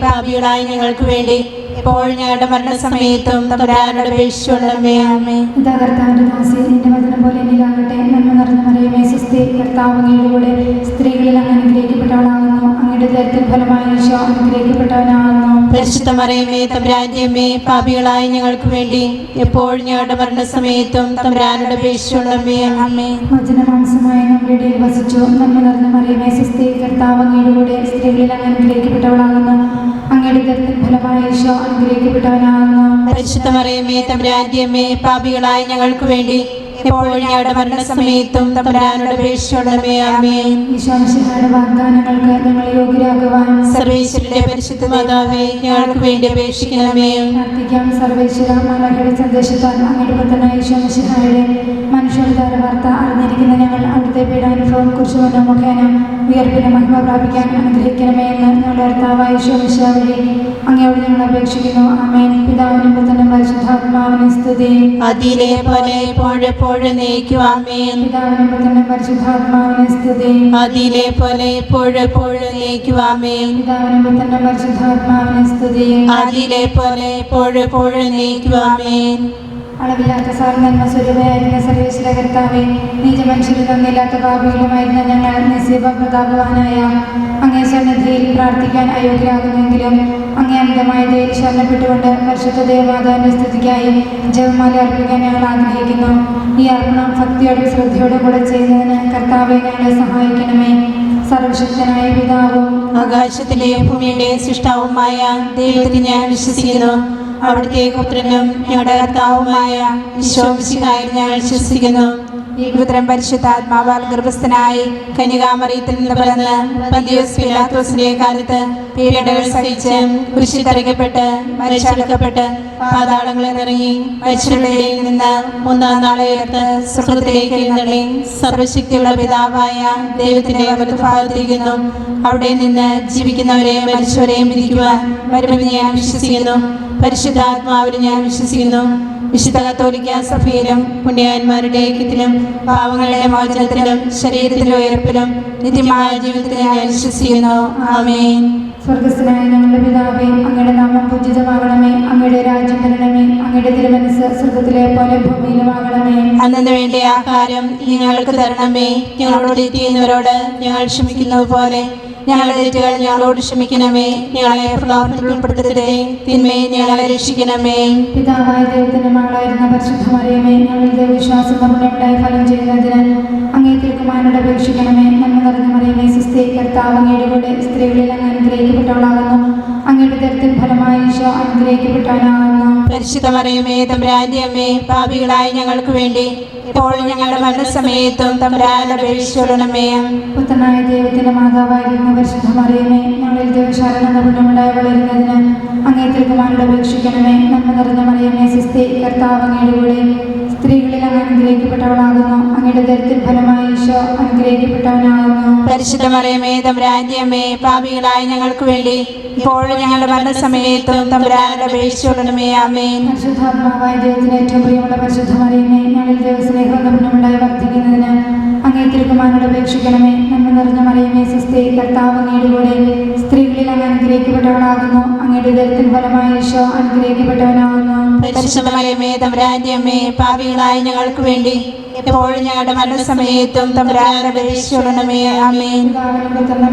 പാപികളായ ഞങ്ങൾക്ക് വേണ്ടി ഇപ്പോൾ ഞങ്ങളുടെ മരണസമയത്തും തമ്പുരാനോട് അപേക്ഷിച്ചുകൊള്ളണമേ. ആമേൻ. കർത്താവിന്റെ ദാസി, നിന്റെ വചനം പോലെ എന്നിലാകട്ടെ. നന്മ നിറഞ്ഞ മറിയമേ, സ്വസ്തി, കർത്താവ് അങ്ങയുടെ കൂടെ സ്ത്രീകളിൽ അങ്ങ് അനുഗ്രഹിക്കപ്പെട്ടവളാകുന്നു. അങ്ങയുടെ ഉദരത്തിൻ ഫലമായ ഈശോ അനുഗ്രഹിക്കപ്പെട്ടവനാകുന്നു. പരിശുദ്ധ മറിയമേ, തമ്പുരാന്റെ അമ്മേ, പാപികളായ ഞങ്ങൾക്ക് വേണ്ടി ഇപ്പോൾ ഞങ്ങളുടെ മരണസമയത്തും തമ്പുരാനോട് അപേക്ഷിച്ചുകൊള്ളണമേ. ആമേൻ. വചനമാംസമായി നമ്മുടെ ഇടയിൽ വസിച്ചു. നന്മ നിറഞ്ഞ മറിയമേ, സ്വസ്തി, കർത്താവ് അങ്ങയുടെ കൂടെ സ്ത്രീകളിൽ അങ്ങ് അനുഗ്രഹിക്കപ്പെട്ടവളാകുന്നു. അങ്ങയുടെ ഉദരത്തിൻ ഫലമായ ഈശോ അനുഗ്രഹിക്കപ്പെട്ടവനാകുന്നു. പരിശുദ്ധ മറിയമേ, തമ്പുരാന്റെ അമ്മേ, പാപികളായ ഞങ്ങൾക്ക് വേണ്ടി ഇപ്പോൾ ഞങ്ങളുടെ മരണസമയത്തും തമ്പുരാനോട് അപേക്ഷിച്ചുകൊള്ളണമേ. ആമേൻ. ഈശോമിശിഹായുടെ വാഗ്ദാനങ്ങൾക്ക് ഞങ്ങൾ യോഗ്യരാകുവാൻ സർവേശ്വരന്റെ പരിശുദ്ധ മാതാവേ, ഞങ്ങൾക്ക് വേണ്ടി അപേക്ഷിക്കണമേ. പ്രാർത്ഥിക്കാം. സർവേശ്വര, മാലാഖയുടെ സന്ദേശത്താൽ അങ്ങയുടെ പുത്രനായ ഈശോമിശിഹായുടെ മനുഷ്യാവതാര വാർത്ത അറിഞ്ഞിരിക്കുന്ന ഞങ്ങൾ അവിടുത്തെ പീഡാനുഭവം കുറിച്ചുകൊണ്ട് മുഖേന ഉയർപ്പിന് മഹിമ പ്രാപിക്കാൻ അനുഗ്രഹിക്കണമേ എന്ന് ഞങ്ങളുടെ കർത്താവായ ഈശോമിശിഹ വഴി അങ്ങയോട് ഞങ്ങൾ അപേക്ഷിക്കുന്നു. ആമേൻ. പിതാവിനും പുത്രനും പരിശുദ്ധാത്മാവിനും സ്തുതി. അതിലെ പോലെ എപ്പോഴും നീക്കും. ആമേൻ. പിതാവിനും പുത്രനും പരിശുദ്ധാത്മാവിനും സ്തുതി. അതിലെ പോലെ എപ്പോഴും നീക്കും. ആമേൻ. പിതാവിനും പുത്രനും പരിശുദ്ധാത്മാവിനും സ്തുതി. അതിലെ പോലെ എപ്പോഴും നീക്കും. ആമേൻ. അളവില്ലാത്ത സാർനന്മ സ്വരൂപയായിരുന്ന സർവേശ്വര കർത്താവേ, നീച മനുഷ്യരിൽ ഒന്നില്ലാത്ത പാപികളുമായിരുന്ന ഞങ്ങൾ നിസ്സീബ പ്രതാപവാനായ അങ്ങേ സന്നിധിയിൽ പ്രാർത്ഥിക്കാൻ അയോഗ്യരാകുന്നെങ്കിലും അങ്ങേ അമിതമായ ദയയിൽ ശരണപ്പെട്ടുകൊണ്ട് പരിശുദ്ധ ദേവമാതാവിന്റെ സ്തുതിക്കായി ജപമാല അർപ്പിക്കാൻ ഞങ്ങൾ ആഗ്രഹിക്കുന്നു. ഈ അർപ്പണം ഭക്തിയോടും ശ്രദ്ധയോടും കൂടെ ചെയ്യുന്നതിന് കർത്താവെ ഞങ്ങളെ സഹായിക്കണമേ. സർവശക്തനായ പിതാവും ആകാശത്തിലെയും ഭൂമിയുടെയും സൃഷ്ടാവുമായ ദൈവത്തിൽ ഞാൻ വിശ്വസിക്കുന്നു. അവിടുത്തെ പുത്രനും ഞങ്ങളുടെ കർത്താവുമായ ഈശോമിശിഹായിൽ ഞാൻ വിശ്വസിക്കുന്നു. ഈ പുത്രൻ പരിശുദ്ധാത്മാവാൽ ഗർഭസ്ഥനായി കന്യകാമറിയത്തിൽ നിന്ന് പിറന്ന് പന്തിയോസ് പീലാത്തോസിന്റെ കാലത്ത് പീഡകൾ സഹിച്ച് കുരിശിൽ തറയ്ക്കപ്പെട്ട് മരിച്ചടക്കപ്പെട്ട് പാതാളങ്ങളിൽ ഇറങ്ങി മരിച്ചവരുടെ ഇടയിൽ നിന്ന് മൂന്നാം നാൾ ഉയർത്ത് സ്വർഗ്ഗത്തിലേക്ക് എഴുന്നള്ളി സർവശക്തിയുള്ള പിതാവായ ദൈവത്തിന്റെ വലത്തുഭാഗത്തിരിക്കുന്നു. അവിടെ നിന്ന് ജീവിക്കുന്നവരെയും മരിച്ചവരെയും വിധിക്കുവാൻ വരുമെന്ന് ഞാൻ വിശ്വസിക്കുന്നു. പരിശുദ്ധാത്മാവിൽ ഞാൻ വിശ്വസിക്കുന്നു. വിശുദ്ധ കത്തോലിക്ക സഭയിലും പുണ്യാന്മാരുടെ ഐക്യത്തിലും പാവങ്ങളുടെ മോചനത്തിലും ശരീരത്തിലെ ഉയർപ്പിലും നിത്യമായ ജീവിതത്തിൽ ഞാൻ വിശ്വസിക്കുന്നു. ആമേൻ. സ്വർഗസ്ഥനായ ഞങ്ങളുടെ പിതാവേ, അങ്ങയുടെ നാമം പൂജിതമാകണമേ. അങ്ങയുടെ രാജ്യം വരണമേ. അങ്ങയുടെ തിരുമനസ്സ് സ്വർഗത്തിലെ പോലെ ഭൂമിയിലുമാകണമേ. അന്നു വേണ്ട ആഹാരം ഇനി ഞങ്ങൾക്ക് തരണമേ. ഞങ്ങളോട് തെറ്റ് ചെയ്യുന്നവരോട് ഞങ്ങൾ ക്ഷമിക്കുന്നത് പോലെ ഞങ്ങളുടെ തെറ്റുകൾ ഞങ്ങളോട് ക്ഷമിക്കണമേ. ഞങ്ങളെ പ്രലോഭനത്തിൽ ഉൾപ്പെടുത്തരുതേ, തിന്മയെ ഞങ്ങളെ രക്ഷിക്കണമേ. പിതാവായ ദൈവത്തിന്റെ മകളായിരുന്ന പരിശുദ്ധ മറിയമേ, ഞങ്ങളുടെ വിശ്വാസം പൂർണ്ണമായി ഫലം ചെയ്യുന്നതിന് അങ്ങേ തിരുക്കുമാരനോട് അപേക്ഷിക്കണമേ. നന്മ നിറഞ്ഞ മറിയമേ, സുസ്ഥി, കർത്താവ് അങ്ങയുടെ കൂടെ സ്ത്രീകളിൽ അങ്ങ് അനുഗ്രഹിക്കപ്പെട്ടവളാകുന്നു. അങ്ങയുടെ ദരിദ്രത്തിൻ ഫലമായി ഈശോ അനുഗ്രഹിക്കപ്പെട്ടവനാകുന്നു. പരിശുദ്ധ മറിയമേ, തമ്പുരാന്റെ അമ്മേ, പാപികളായ ഞങ്ങൾക്ക് വേണ്ടി ഇപ്പോഴും ഞങ്ങളുടെ മരണസമയത്തും തമ്പുരാനോട് അപേക്ഷിച്ചുകൊള്ളണമേ. പുത്രനായ ദൈവത്തിന്റെ മാതാവായിരുന്ന പരിശുദ്ധ മറിയമേ, ഞങ്ങളിൽ ദൈവശാരണ പുണ്യമുണ്ടായി വളരുന്നതിന് അങ്ങേ തിരുക്കുമാരനോട് അപേക്ഷിക്കണമേ. നന്മ നിറഞ്ഞ മറിയമേ, സുസ്ഥി, കർത്താവ് അങ്ങയുടെ കൂടെ സ്ത്രീകളിൽ അങ്ങ് അനുഗ്രഹിക്കപ്പെട്ടവളാകുന്നു. അങ്ങയുടെ ദരിദ്രത്തിൻ ഫലമായി ഈശോ അനുഗ്രഹിക്കപ്പെട്ടവനാകുന്നു. പരിശുദ്ധ മറിയമേ, തമ്പുരാന്റെ അമ്മേ, പാപികളായ ഞങ്ങൾക്ക് വേണ്ടി ഇപ്പോഴും ഞങ്ങളുടെ മരണസമയത്തും തമ്പുരാനോട് അപേക്ഷിച്ചുകൊള്ളണമേ. ആമേൻ. പരിശുദ്ധാത്മാവായ ദൈവത്തിന് ഏറ്റവും പ്രിയമുള്ള പരിശുദ്ധ മറിയമേ, ഞങ്ങളിൽ ദൈവസ്നേഹം പുണ്യമുണ്ടായി വർദ്ധിക്കുന്നതിന് അങ്ങേ തിരുക്കുമാരനോട് അപേക്ഷിക്കണമേ. നന്മ നിറഞ്ഞ മറിയമേ, സുസ്ഥി, കർത്താവ് അങ്ങയുടെ കൂടെ സ്ത്രീകളിൽ അങ്ങ് അനുഗ്രഹിക്കപ്പെട്ടവളാകുന്നു. അങ്ങയുടെ ദരിദ്രത്തിൻ ഫലമായി ഈശോ അനുഗ്രഹിക്കപ്പെട്ടവനാകുന്നു. പരിശുദ്ധ മറിയമേ, തമ്പുരാന്റെ അമ്മേ, പാപികളായ ഞങ്ങൾക്ക് വേണ്ടി എപ്പോഴും ഞങ്ങളുടെ മരണസമയത്തും തമ്പുരാനോട് അപേക്ഷിച്ചുകൊള്ളണമേ. ആമേൻ.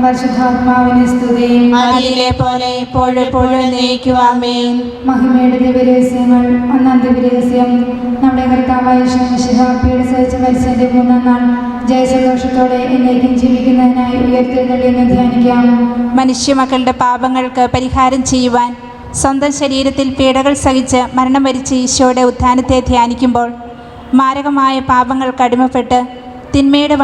പരിശുദ്ധാത്മാവിനെ സ്തുതി. ആദിയിലെ പോലെ എപ്പോഴും എപ്പോഴും എന്നേക്കും. ആമേൻ. മഹിമയുടെ ദിവ്യരഹസ്യങ്ങൾ. ഒന്നാം ദിവ്യരഹസ്യം, നമ്മുടെ കർത്താവായ ഈശോ മിശിഹാ പീഡ സഹിച്ച് മരിച്ചതിന്റെ 3-ാം നാൾ ജയസന്തോഷത്തോടെ എന്നേക്കും ജീവിക്കുന്നതിനായി ഉയർത്തെഴുന്നള്ളിയെന്ന് ധ്യാനിക്കാം. മനുഷ്യമക്കളുടെ പാപങ്ങൾക്ക് പരിഹാരം ചെയ്യുവാൻ സ്വന്തം ശരീരത്തിൽ പീഡകൾ സഹിച്ച് മരണം വരിച്ച ഈശോയുടെ ഉത്ഥാനത്തെ ധ്യാനിക്കുമ്പോൾ മാരകമായ പാപങ്ങൾക്ക് അടിമപ്പെട്ട് തിന്മയുടെ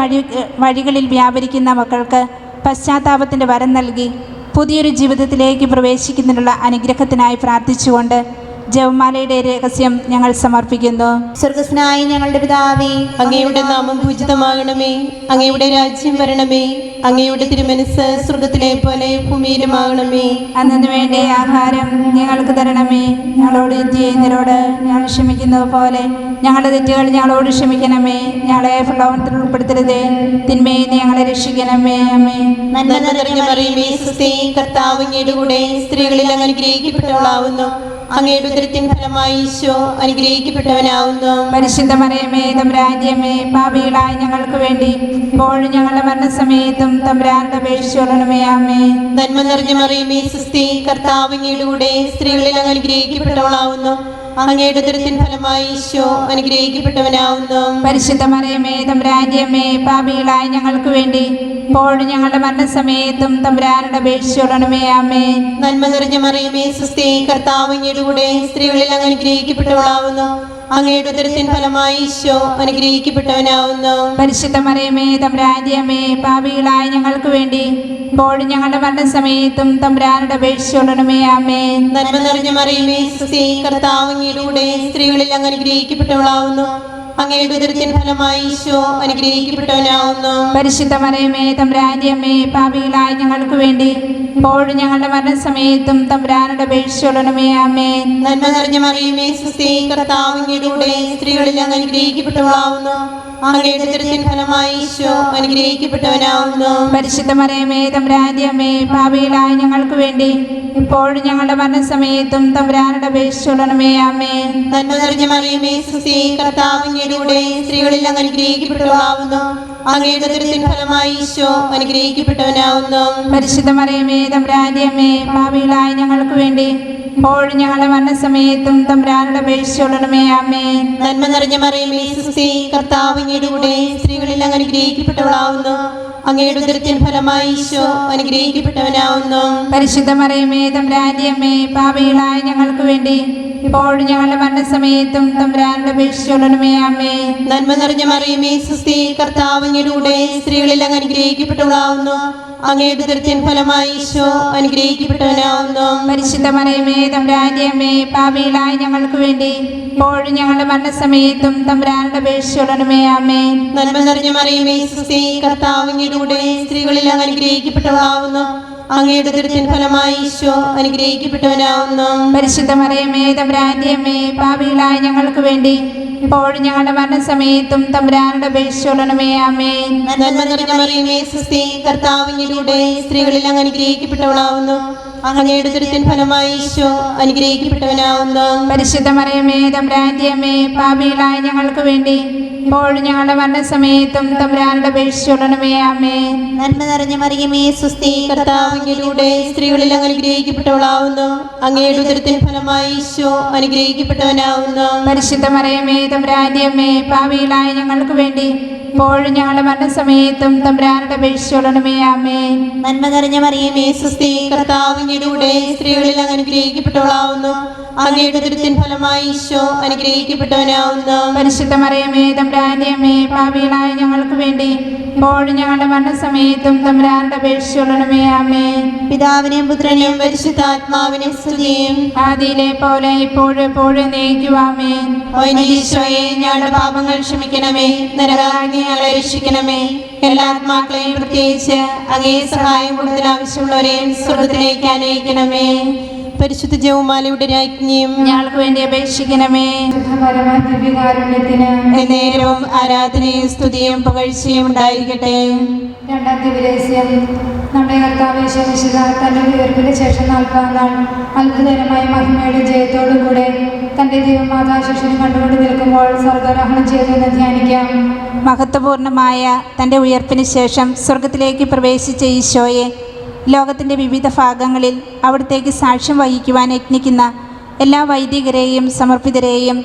വഴികളിൽ വ്യാപരിക്കുന്ന മക്കൾക്ക് പശ്ചാത്താപത്തിൻ്റെ വരം നൽകി പുതിയൊരു ജീവിതത്തിലേക്ക് പ്രവേശിക്കുന്നതിനുള്ള അനുഗ്രഹത്തിനായി പ്രാർത്ഥിച്ചുകൊണ്ട് ജപമാലയുടെ രഹസ്യം ഞങ്ങൾ സമർപ്പിക്കുന്നു. സ്വർഗസ്നായ ഞങ്ങളുടെ പിതാവേ, അങ്ങയുടെ നാമം പൂജിതമാകണമേ. അങ്ങയുടെ രാജ്യം വരണമേ. അങ്ങയുടെ തിരുമനസ്സ് സ്വർഗത്തിലെ പോലെ ഭൂമിയിലുമാകണമേ. അന്നു വേണ്ട ആഹാരം ഞങ്ങൾക്ക് തരണമേ. ഞങ്ങളോട് തെറ്റ് ചെയ്യുന്നവരോട് ഞങ്ങൾ ക്ഷമിക്കുന്നത് പോലെ ഞങ്ങളുടെ തെറ്റുകൾ ഞങ്ങളോട് ക്ഷമിക്കണമേ. ഞങ്ങളെ പ്രലോഭനത്തിൽ ഉൾപ്പെടുത്തരുതേ, തിന്മയെ ഞങ്ങളെ രക്ഷിക്കണമേ. അമ്മേ. നന്മ നിറഞ്ഞ മറിയമേ, സുസ്ഥി, കർത്താവ് അങ്ങയുടെ കൂടെ സ്ത്രീകളിൽ അങ്ങ് അനുഗ്രഹിക്കപ്പെട്ടവളാവുന്നു. അങ്ങയുടെ ഉദരത്തിൻ ഫലമായി ഈശോ അനുഗ്രഹിക്കപ്പെട്ടവനാവുന്നു. പരിശുദ്ധ മറിയമേ, തമ്പുരാന്റെ അമ്മേ, പാപികളായ ഞങ്ങൾക്ക് വേണ്ടി ഇപ്പോഴും ഞങ്ങളുടെ മരണസമയത്തും തമ്പുരാനോട് അപേക്ഷിച്ചുകൊള്ളണമേ. ആമേൻ. നന്മ നിറഞ്ഞ മറിയമേ, സുസ്ഥി, കർത്താവ് അങ്ങയുടെ കൂടെ സ്ത്രീകളിൽ അങ്ങ് അനുഗ്രഹിക്കപ്പെട്ടവളാവുന്നു. അങ്ങയുടെ ഉദരത്തിൻ ഫലമായി ഈശോ അനുഗ്രഹിക്കപ്പെട്ടവനാവുന്നു. പരിശുദ്ധ മറിയമേ, തമ്പുരാന്റെ അമ്മേ, പാപികളായ ഞങ്ങൾക്ക് വേണ്ടി ഇപ്പോഴും ഞങ്ങളുടെ മരണസമയത്തും തമ്പുരാനോട് അപേക്ഷിച്ചുകൊള്ളണമേ. ആമേൻ. നന്മ നിറഞ്ഞ മറിയമേ, സുസ്ഥി, കർത്താവ് അങ്ങയുടെ കൂടെ സ്ത്രീകളിൽ അങ്ങ് അനുഗ്രഹിക്കപ്പെട്ടവളാവുന്നു. അങ്ങയുടെ ഉദരത്തിൻ ഫലമായി ഈശോ അനുഗ്രഹിക്കപ്പെട്ടവനാവുന്നു. പരിശുദ്ധ മറിയമേ, തമ്പുരാന്റെ അമ്മേ, പാപികളായ ഞങ്ങൾക്ക് വേണ്ടി ഇപ്പോഴും ഞങ്ങളുടെ മരണസമയത്തും തമ്പുരാനോട് അപേക്ഷിച്ചുകൊള്ളണമേ. ആമേൻ. നന്മ നിറഞ്ഞ മറിയമേ, സുസ്ഥി, കർത്താവ് അങ്ങയുടെ കൂടെ സ്ത്രീകളിൽ അങ്ങ് അനുഗ്രഹിക്കപ്പെട്ടവളാവുന്നു. അങ്ങയുടെ ഉദരത്തിൻ ഫലമായി ഈശോ അനുഗ്രഹിക്കപ്പെട്ടവനാവുന്നു. പരിശുദ്ധ മറിയമേ, തമ്പുരാന്റെ അമ്മേ, പാപികളായ ഞങ്ങൾക്ക് വേണ്ടി ഇപ്പോഴും ഞങ്ങളുടെ മരണസമയത്തും തമ്പുരാനോട് അപേക്ഷിച്ചുകൊള്ളണമേ. ആമേൻ. നന്മ നിറഞ്ഞ മറിയമേ, സുസ്ഥി, കർത്താവ് അങ്ങയുടെ കൂടെ സ്ത്രീകളിൽ അങ്ങ് അനുഗ്രഹിക്കപ്പെട്ടവളാവുന്നു. അങ്ങയുടെ ഉദരത്തിൻ ഫലമായി ഈശോ അനുഗ്രഹിക്കപ്പെട്ടവനാവുന്നു. പരിശുദ്ധ മറിയമേ, തമ്പുരാന്റെ അമ്മേ, പാപികളായ ഞങ്ങൾക്ക് വേണ്ടി ഇപ്പോഴും ഞങ്ങളുടെ മരണസമയത്തും തമ്പുരാനോട് അപേക്ഷിച്ചുകൊള്ളണമേ. ആമേൻ. നന്മ നിറഞ്ഞ മറിയമേ, സുസ്ഥി, കർത്താവ് അങ്ങയുടെ കൂടെ സ്ത്രീകളിൽ അങ്ങ് അനുഗ്രഹിക്കപ്പെട്ടവളാവുന്നു. അങ്ങയുടെ ഉദരത്തിൻ ഫലമായി ഈശോ അനുഗ്രഹിക്കപ്പെട്ടവനാവുന്നു. പരിശുദ്ധ മറിയമേ, തമ്പുരാന്റെ അമ്മേ, പാപികളായ ഞങ്ങൾക്ക് വേണ്ടി ഇപ്പോഴും ഞങ്ങളുടെ മരണസമയത്തും തമ്പുരാനോട് അപേക്ഷിച്ചുകൊള്ളണമേ. ആമേൻ. നന്മ നിറഞ്ഞ മറിയമേ, സുസ്ഥി, കർത്താവ് അങ്ങയുടെ കൂടെ സ്ത്രീകളിൽ അങ്ങ് അനുഗ്രഹിക്കപ്പെട്ടവളാവുന്നു. അങ്ങയുടെ ഉദരത്തിൻ ഫലമായി ഈശോ അനുഗ്രഹിക്കപ്പെട്ടവനാവുന്നു. പരിശുദ്ധ മറിയമേ, തമ്പുരാന്റെ അമ്മേ, പാപികളായ ഞങ്ങൾക്ക് വേണ്ടി ഇപ്പോഴും ഞങ്ങളുടെ മരണസമയത്തും തമ്പുരാനോട് അപേക്ഷിച്ചുകൊള്ളണമേ. ആമേൻ. നന്മ നിറഞ്ഞ മറിയമേ, സുസ്ഥി, കർത്താവ് അങ്ങയുടെ കൂടെ സ്ത്രീകളിൽ അങ്ങ് അനുഗ്രഹിക്കപ്പെട്ടവളാവുന്നു. അങ്ങയുടെ ഉദരത്തിൻ ഫലമായി ഈശോ അനുഗ്രഹിക്കപ്പെട്ടവനാവുന്നു. പരിശുദ്ധ മറിയമേ, തമ്പുരാന്റെ അമ്മേ, പാപികളായ ഞങ്ങൾക്ക് വേണ്ടി ഇപ്പോഴും ഞങ്ങളുടെ മരണസമയത്തും തമ്പുരാനോട് അപേക്ഷിച്ചുകൊള്ളണമേ. ആമേൻ. നന്മ നിറഞ്ഞ മറിയമേ, സുസ്ഥി, കർത്താവ് അങ്ങയുടെ കൂടെ സ്ത്രീകളിൽ അങ്ങ് അനുഗ്രഹിക്കപ്പെട്ടവളാവുന്നു. അങ്ങയുടെ ഉദരത്തിൻ ഫലമായി ഈശോ അനുഗ്രഹിക്കപ്പെട്ടവനാവുന്നു. പരിശുദ്ധ മറിയമേ തമ്പുരാന്റെ അമ്മേ, പാപികളായ ഞങ്ങൾക്ക് വേണ്ടി ഇപ്പോഴും ഞങ്ങളുടെ മരണസമയത്തും തമ്പുരാനോട് അപേക്ഷിച്ചുകൊള്ളണമേ. ആമേൻ. നന്മ നിറഞ്ഞ മറിയമേ സ്വസ്തി, കർത്താവ് അങ്ങയുടെ സ്ത്രീകളിൽ അങ്ങ് അനുഗ്രഹിക്കപ്പെട്ടവളാവുന്നു. അങ്ങയുടെ ഉദരത്തിൻ ഫലമായി ഈശോ അനുഗ്രഹിക്കപ്പെട്ടവനാവുന്നു. പരിശുദ്ധ മറിയമേ തമ്പുരാന്റെ അമ്മേ, പാപികളായ ഞങ്ങൾക്ക് വേണ്ടി ഇപ്പോഴും ഞങ്ങളുടെ മരണസമയത്തും തമ്പുരാനോട് അപേക്ഷിച്ചുകൊള്ളണമേ. ആമേൻ. നന്മ നിറഞ്ഞ മറിയമേ സ്വസ്തി, കർത്താവ് അങ്ങയുടെ സ്ത്രീകളിൽ അങ്ങ് അനുഗ്രഹിക്കപ്പെട്ടവളാവുന്നു. അങ്ങയുടെ ഉദരത്തിൻ ഫലമായി ഈശോ അനുഗ്രഹിക്കപ്പെട്ടവനാവുന്നു. പരിശുദ്ധ മറിയമേ തമ്പുരാന്റെ അമ്മേ, പാപികളായ ഞങ്ങൾക്ക് വേണ്ടി ഇപ്പോഴും ഞങ്ങളുടെ മരണസമയത്തും തമ്പുരാനോട് അപേക്ഷിച്ചുകൊള്ളണമേ. ആമേൻ. നന്മ നിറഞ്ഞ മറിയമേ സ്വസ്തി, കർത്താവ് അങ്ങയുടെ സ്ത്രീകളിൽ അങ്ങ് അനുഗ്രഹിക്കപ്പെട്ടവളാവുന്നു. അങ്ങയുടെ ഉദരത്തിൻ ഫലമായി ഈശോ അനുഗ്രഹിക്കപ്പെട്ടവനാവുന്നു. പരിശുദ്ധ മറിയമേ തമ്പുരാന്റെ അമ്മേ, പാപികളായ ഞങ്ങൾക്ക് വേണ്ടി ഇപ്പോഴും ഞങ്ങളുടെ മരണസമയത്തും തമ്പുരാനോട് അപേക്ഷിച്ചുകൊള്ളണമേ. ആമേൻ. പിതാവിനെയും പുത്രനെയും പരിശുദ്ധാത്മാവിനെയും സ്തുതിയും. ആദിയിലെ പോലെ ഇപ്പോഴും എപ്പോഴും നയിക്കുവാമേൻ. ഈശോയെ, ഞങ്ങളുടെ പാപങ്ങൾ ക്ഷമിക്കണമേ, നരകാഗ്നി ഞങ്ങളെ രക്ഷിക്കണമേ. എല്ലാ ആത്മാക്കളെയും പ്രത്യേകിച്ച് അങ്ങേ സഹായം കൂടുതൽ ആവശ്യമുള്ളവരെയും സ്വർഗ്ഗത്തിലേക്ക് അനയിക്കണമേ. പരിശുദ്ധ ജപമാലയുടെ രാജ്ഞിയും ഞങ്ങൾക്ക് വേണ്ടി അപേക്ഷിക്കണമേ. ദിവ്യകാരുണ്യത്തിന് നേരവും ആരാധനയും സ്തുതിയും പുകഴ്ചയും ഉണ്ടായിരിക്കട്ടെ. രണ്ടാം ദിവ്യരഹസ്യം. നമ്മുടെ കർത്താവ് യേശുമിശിഹ തന്റെ ഉയർപ്പിന് ശേഷം 40-ാം നാൾ അത്ഭുതകരമായ മഹിമയുടെ ജയത്തോടുകൂടെ തന്റെ ദൈവമാതാ ശിഷ്യനെ കണ്ടുകൊണ്ട് നിൽക്കുമ്പോൾ സ്വർഗ്ഗാരോഹണം ചെയ്തെന്ന് ധ്യാനിക്കാം. മഹത്വപൂർണമായ തൻ്റെ ഉയർപ്പിന് ശേഷം സ്വർഗത്തിലേക്ക് പ്രവേശിച്ച ഈശോയെ ലോകത്തിൻ്റെ വിവിധ ഭാഗങ്ങളിൽ അവിടത്തേക്ക് സാക്ഷ്യം വഹിക്കുവാൻ യത്നിക്കുന്ന എല്ലാ വൈദികരെയും സമർപ്പിതരെയും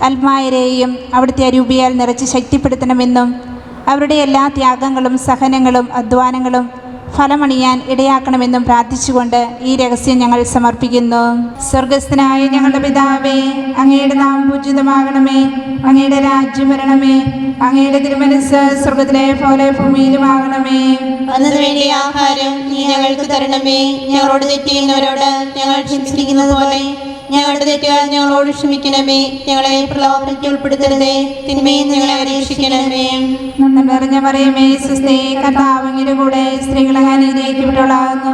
അൽമായരെയും അവിടുത്തെ അരൂപിയാൽ നിറച്ച് ശക്തിപ്പെടുത്തണമെന്നും അവരുടെ എല്ലാ ത്യാഗങ്ങളും സഹനങ്ങളും അധ്വാനങ്ങളും ഫലമണിയാൻ ഇടയാക്കണമെന്നും പ്രാർത്ഥിച്ചുകൊണ്ട് ഈ രഹസ്യം ഞങ്ങൾ സമർപ്പിക്കുന്നു. സ്വർഗസ്ഥനായ ഞങ്ങളുടെ പിതാവേ, അങ്ങയുടെ നാമം പൂജിതമാകണമേ. അങ്ങയുടെ രാജ്യം വരണമേ. അങ്ങയുടെ തിരുമനസ്സ് സ്വർഗത്തിലെ പോലെ ഭൂമിയിലുമാകണമേ. അന്നു വേണ്ടിയ ആഹാരം നീ ഞങ്ങൾക്ക് തരണമേ. ഞങ്ങളോട് തെറ്റ് ചെയ്യുന്നവരോട് ഞങ്ങൾ ക്ഷമിച്ചിരിക്കുന്നത് പോലെ ഞങ്ങളുടെ തെറ്റുകൾ ഞങ്ങളോട് ക്ഷമിക്കണമേ. ഞങ്ങളെ പ്രലോഭനത്തിൽ ഉൾപ്പെടുത്തരുതേ, തിന്മയിൽ ഞങ്ങളെ രക്ഷിക്കണമേ. നന്മ നിറഞ്ഞ മറിയമേ സ്വസ്തി, കർത്താവ് അങ്ങയുടെ കൂടെ സ്ത്രീകൾ അങ്ങ് അനുഗ്രഹിക്കപ്പെട്ടവളാകുന്നു.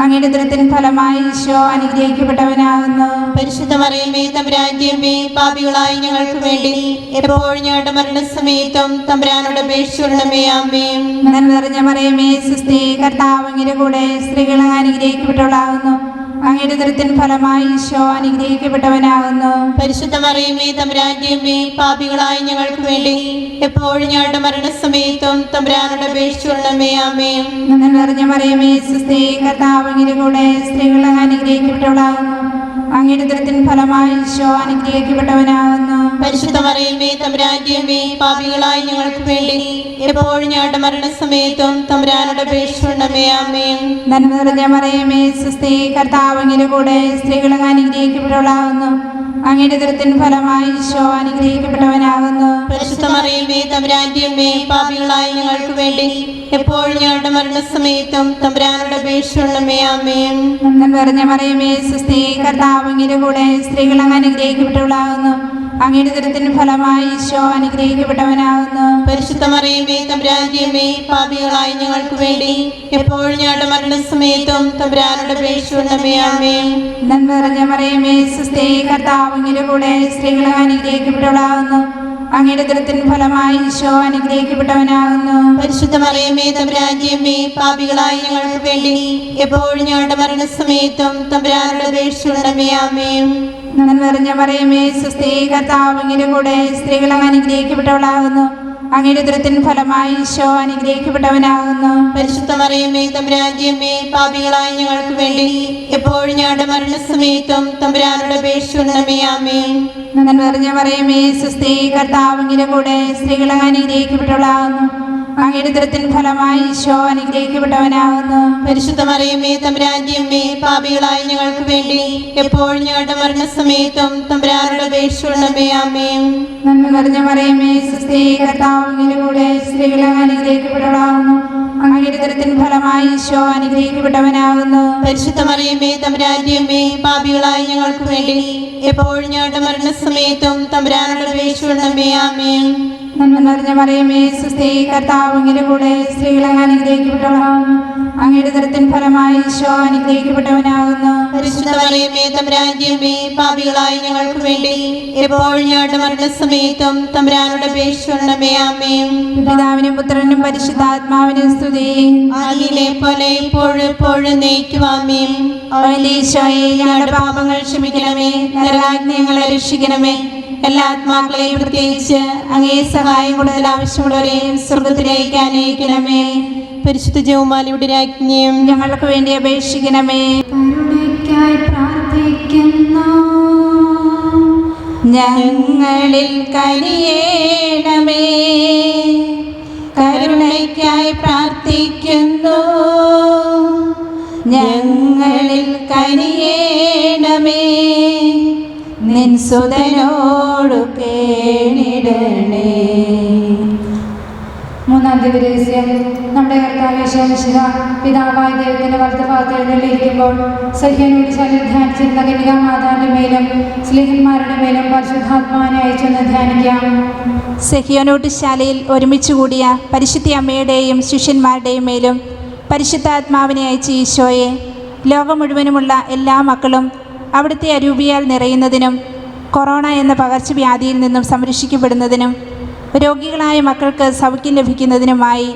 അങ്ങയുടെ ഉദരത്തിൻ ഫലമായി ഈശോ അനുഗ്രഹിക്കപ്പെട്ടവനാകുന്നു. പരിശുദ്ധ മറിയമേ തമ്പുരാന്റെ അമ്മേ, പാപികളായ ഞങ്ങൾക്ക് വേണ്ടി എപ്പോഴും ഞങ്ങളുടെ മരണസമയത്തും തമ്പുരാനോട് അപേക്ഷിച്ചുകൊള്ളണമേ. ആമേൻ. നന്മ നിറഞ്ഞ മറിയമേ സ്വസ്തി, കർത്താവ് അങ്ങയുടെ കൂടെ സ്ത്രീകൾ അങ്ങ് അനുഗ്രഹിക്കപ്പെട്ടവളാകുന്നു. അങ്ങയുടെ ഉദരത്തിൻ ഫലമായി ഈശോ അനുഗ്രഹിക്കപ്പെട്ടവനാകുന്നു. പരിശുദ്ധ മറിയമേ തമ്പുരാന്റെ അമ്മേ, പാപികളായ ഞങ്ങൾക്ക് വേണ്ടി എപ്പോഴും ഞങ്ങളുടെ മരണസമയത്തും തമ്പുരാനോട് അപേക്ഷിച്ചുകൊള്ളണമേ. ആമേൻ. നന്മ നിറഞ്ഞ മറിയമേ സ്വസ്തി, കർത്താവ് അങ്ങയുടെ കൂടെ സ്ത്രീകൾ അങ്ങ് അനുഗ്രഹിക്കപ്പെട്ടവളാകുന്നു. അങ്ങയുടെ ഉദരത്തിൻ ഫലമായി ഈശോ അനുഗ്രഹിക്കപ്പെട്ടവനാകുന്നു. പരിശുദ്ധ മറിയമേ തമ്പുരാന്റെ അമ്മേ, പാപികളായ ഞങ്ങൾക്ക് വേണ്ടി എപ്പോഴും ഞങ്ങളുടെ മരണസമയത്തും തമ്പുരാനോട് അപേക്ഷിച്ചുകൊള്ളണമേ. ആമേൻ. നന്മ നിറഞ്ഞ മറിയമേ സ്വസ്തി, കർത്താവ് അങ്ങയുടെ കൂടെ സ്ത്രീകൾ അങ്ങ് അനുഗ്രഹിക്കപ്പെട്ടവളാകുന്നു. അങ്ങയുടെ ഉദരത്തിൻ ഫലമായി ഈശോ അനുഗ്രഹിക്കപ്പെട്ടവനാകുന്നു. പരിശുദ്ധ മറിയമേ തമ്പുരാന്റെ അമ്മേ, പാപികളായ ഞങ്ങൾക്ക് വേണ്ടി എപ്പോഴും ഞങ്ങളുടെ മരണസമയത്തും തമ്പുരാനോട് അപേക്ഷിച്ചുകൊള്ളണമേ. ആമേൻ. നന്മ നിറഞ്ഞ മറിയമേ സ്വസ്തി, കർത്താവ് അങ്ങയുടെ കൂടെ സ്ത്രീകൾ അങ്ങ് അനുഗ്രഹിക്കപ്പെട്ടവളാകുന്നു. അങ്ങയുടെ ഉദരത്തിൻ ഫലമായി ഈശോ അനുഗ്രഹിക്കപ്പെട്ടവനാകുന്നു. പരിശുദ്ധ മറിയമേ തമ്പുരാന്റെ അമ്മേ, പാപികളായ ഞങ്ങൾക്ക് വേണ്ടി എപ്പോഴും ഞങ്ങളുടെ മരണസമയത്തും തമ്പുരാനോട് അപേക്ഷിച്ചുകൊള്ളണമേ. ആമേൻ. നന്മ നിറഞ്ഞ മറിയമേ സ്വസ്തി, കർത്താവ് അങ്ങയുടെ കൂടെ സ്ത്രീകൾ അങ്ങ് അനുഗ്രഹിക്കപ്പെട്ടവളാകുന്നു. അങ്ങയുടെ ഉദരത്തിൻ ഫലമായി ഈശോ അനുഗ്രഹിക്കപ്പെട്ടവനാകുന്നു. പരിശുദ്ധ മറിയമേ തമ്പുരാന്റെ അമ്മേ, പാപികളായ ഞങ്ങൾക്ക് വേണ്ടി എപ്പോഴും ഞങ്ങളുടെ മരണസമയത്തും തമ്പുരാനോട് അപേക്ഷിച്ചുകൊള്ളണമേ. ആമേൻ. നന്മ നിറഞ്ഞ മറിയമേ സ്വസ്തി, കർത്താവ് അങ്ങയുടെ കൂടെ സ്ത്രീകൾ അങ്ങ് അനുഗ്രഹിക്കപ്പെട്ടവളാകുന്നു. അങ്ങയുടെ ഉദരത്തിൻ ഫലമായി ഈശോ അനുഗ്രഹിക്കപ്പെട്ടവനാകുന്നു. പരിശുദ്ധ മറിയമേ തമ്പുരാന്റെ അമ്മേ, പാപികളായ ഞങ്ങൾക്ക് വേണ്ടി എപ്പോഴും ഞങ്ങളുടെ മരണസമയത്തും തമ്പുരാനോട് അപേക്ഷിച്ചുകൊള്ളണമേ. ആമേൻ. നന്മ നിറഞ്ഞ മറിയമേ സ്വസ്തി, കർത്താവ് അങ്ങയുടെ കൂടെ സ്ത്രീകൾ അങ്ങ് അനുഗ്രഹിക്കപ്പെട്ടവളാകുന്നു. അങ്ങയുടെ ഉദരത്തിൻ ഫലമായി ഈശോ അനുഗ്രഹിക്കപ്പെട്ടവനാകുന്നു. പരിശുദ്ധ മറിയമേ തമ്പുരാന്റെ അമ്മേ, പാപികളായ ഞങ്ങൾക്ക് വേണ്ടി എപ്പോഴും ഞങ്ങളുടെ മരണസമയത്തും തമ്പുരാനോട് അപേക്ഷിച്ചുകൊള്ളണമേ. ആമേൻ. നന്മ നിറഞ്ഞ മറിയമേ സ്വസ്തി, കർത്താവ് അങ്ങയുടെ കൂടെ സ്ത്രീകൾ അങ്ങ് അനുഗ്രഹിക്കപ്പെട്ടവളാകുന്നു. അങ്ങയുടെ ഉദരത്തിൻ ഫലമായി ഈശോ അനുഗ്രഹിക്കപ്പെട്ടവനാകുന്നു. പരിശുദ്ധ മറിയമേ തമ്പുരാന്റെ അമ്മേ, പാപികളായ ഞങ്ങൾക്ക് വേണ്ടി എപ്പോഴും ഞങ്ങളുടെ മരണസമയത്തും തമ്പുരാനോട് അപേക്ഷിച്ചുകൊള്ളണമേ. ആമേൻ. നന്മ നിറഞ്ഞ മറിയമേ സ്വസ്തി, കർത്താവ് അങ്ങയുടെ കൂടെ സ്ത്രീകൾ അങ്ങ് അനുഗ്രഹിക്കപ്പെട്ടവളാകുന്നു. അങ്ങയുടെ ഉദരത്തിൻ ഫലമായി ഈശോ അനുഗ്രഹിക്കപ്പെട്ടവനാകുന്നു. പരിശുദ്ധ മറിയമേ തമ്പുരാന്റെ അമ്മേ, പാപികളായ ഞങ്ങൾക്ക് വേണ്ടി എപ്പോഴും ഞങ്ങളുടെ മരണസമയത്തും തമ്പുരാനോട് അപേക്ഷിക്കണമേ. ആമേൻ. പിതാവിനും പുത്രനും പരിശുദ്ധാത്മാവിനും സ്തുതി. ആദിയിലെ പോലെ ഇപ്പോഴും എപ്പോഴും എന്നേക്കും. ആമേൻ. ഓ എൻ്റെ ഈശോയെ, ഞങ്ങളുടെ പാപങ്ങൾ ക്ഷമിക്കണമേ, നരകാഗ്നി ഞങ്ങളെ രക്ഷിക്കണമേ. എല്ലാ ആത്മാക്കളെയും പ്രത്യേകിച്ച് അങ്ങേ സഹായം കൂടുതൽ ആവശ്യമുള്ളവരെയും സ്വർഗത്തിലേക്ക് അനയിക്കണമേ. പരിശുദ്ധ ജപമാലയുടെ രാജ്ഞിയും ഞങ്ങൾക്ക് വേണ്ടി അപേക്ഷിക്കണമേ. കരുണയ്ക്കായി പ്രാർത്ഥിക്കുന്നു. ഞങ്ങളിൽ കനിയേണമേ, കരുണയ്ക്കായി പ്രാർത്ഥിക്കുന്നു. ഞങ്ങളിൽ കനിയേണമേ, നിൻ സുതനോടു കേണിടണേ. മൂന്നാം ദിവരഹസ്യം. നമ്മുടെ കർത്താവേശമിശിഹ പിതാവായ ദൈവത്തിന്റെ വലത്തുഭാഗത്ത് എഴുന്നള്ളിയിരിക്കുമ്പോൾ സഹ്യനോട് ശാലിൽ ധ്യാനിച്ചിരുന്ന കന്യകാമാതാവിന്റെ മേലും സ്ലീഹന്മാരുടെ മേലും പരിശുദ്ധാത്മാവിനെ അയച്ചെന്ന് ധ്യാനിക്കാം. സെഹിയോനോട്ട് ശാലയിൽ ഒരുമിച്ച് കൂടിയ പരിശുദ്ധ അമ്മയുടെയും ശിഷ്യന്മാരുടെയും മേലും പരിശുദ്ധാത്മാവിനെ അയച്ച ഈശോയെ, ലോകം മുഴുവനുമുള്ള എല്ലാ മക്കളും അവിടുത്തെ അരൂപിയാൽ നിറയുന്നതിനും കൊറോണ എന്ന പകർച്ചവ്യാധിയിൽ നിന്നും സംരക്ഷിക്കപ്പെടുന്നതിനും രോഗികളായ മക്കൾക്ക് സൗഖ്യം ലഭിക്കുന്നതിനുമായി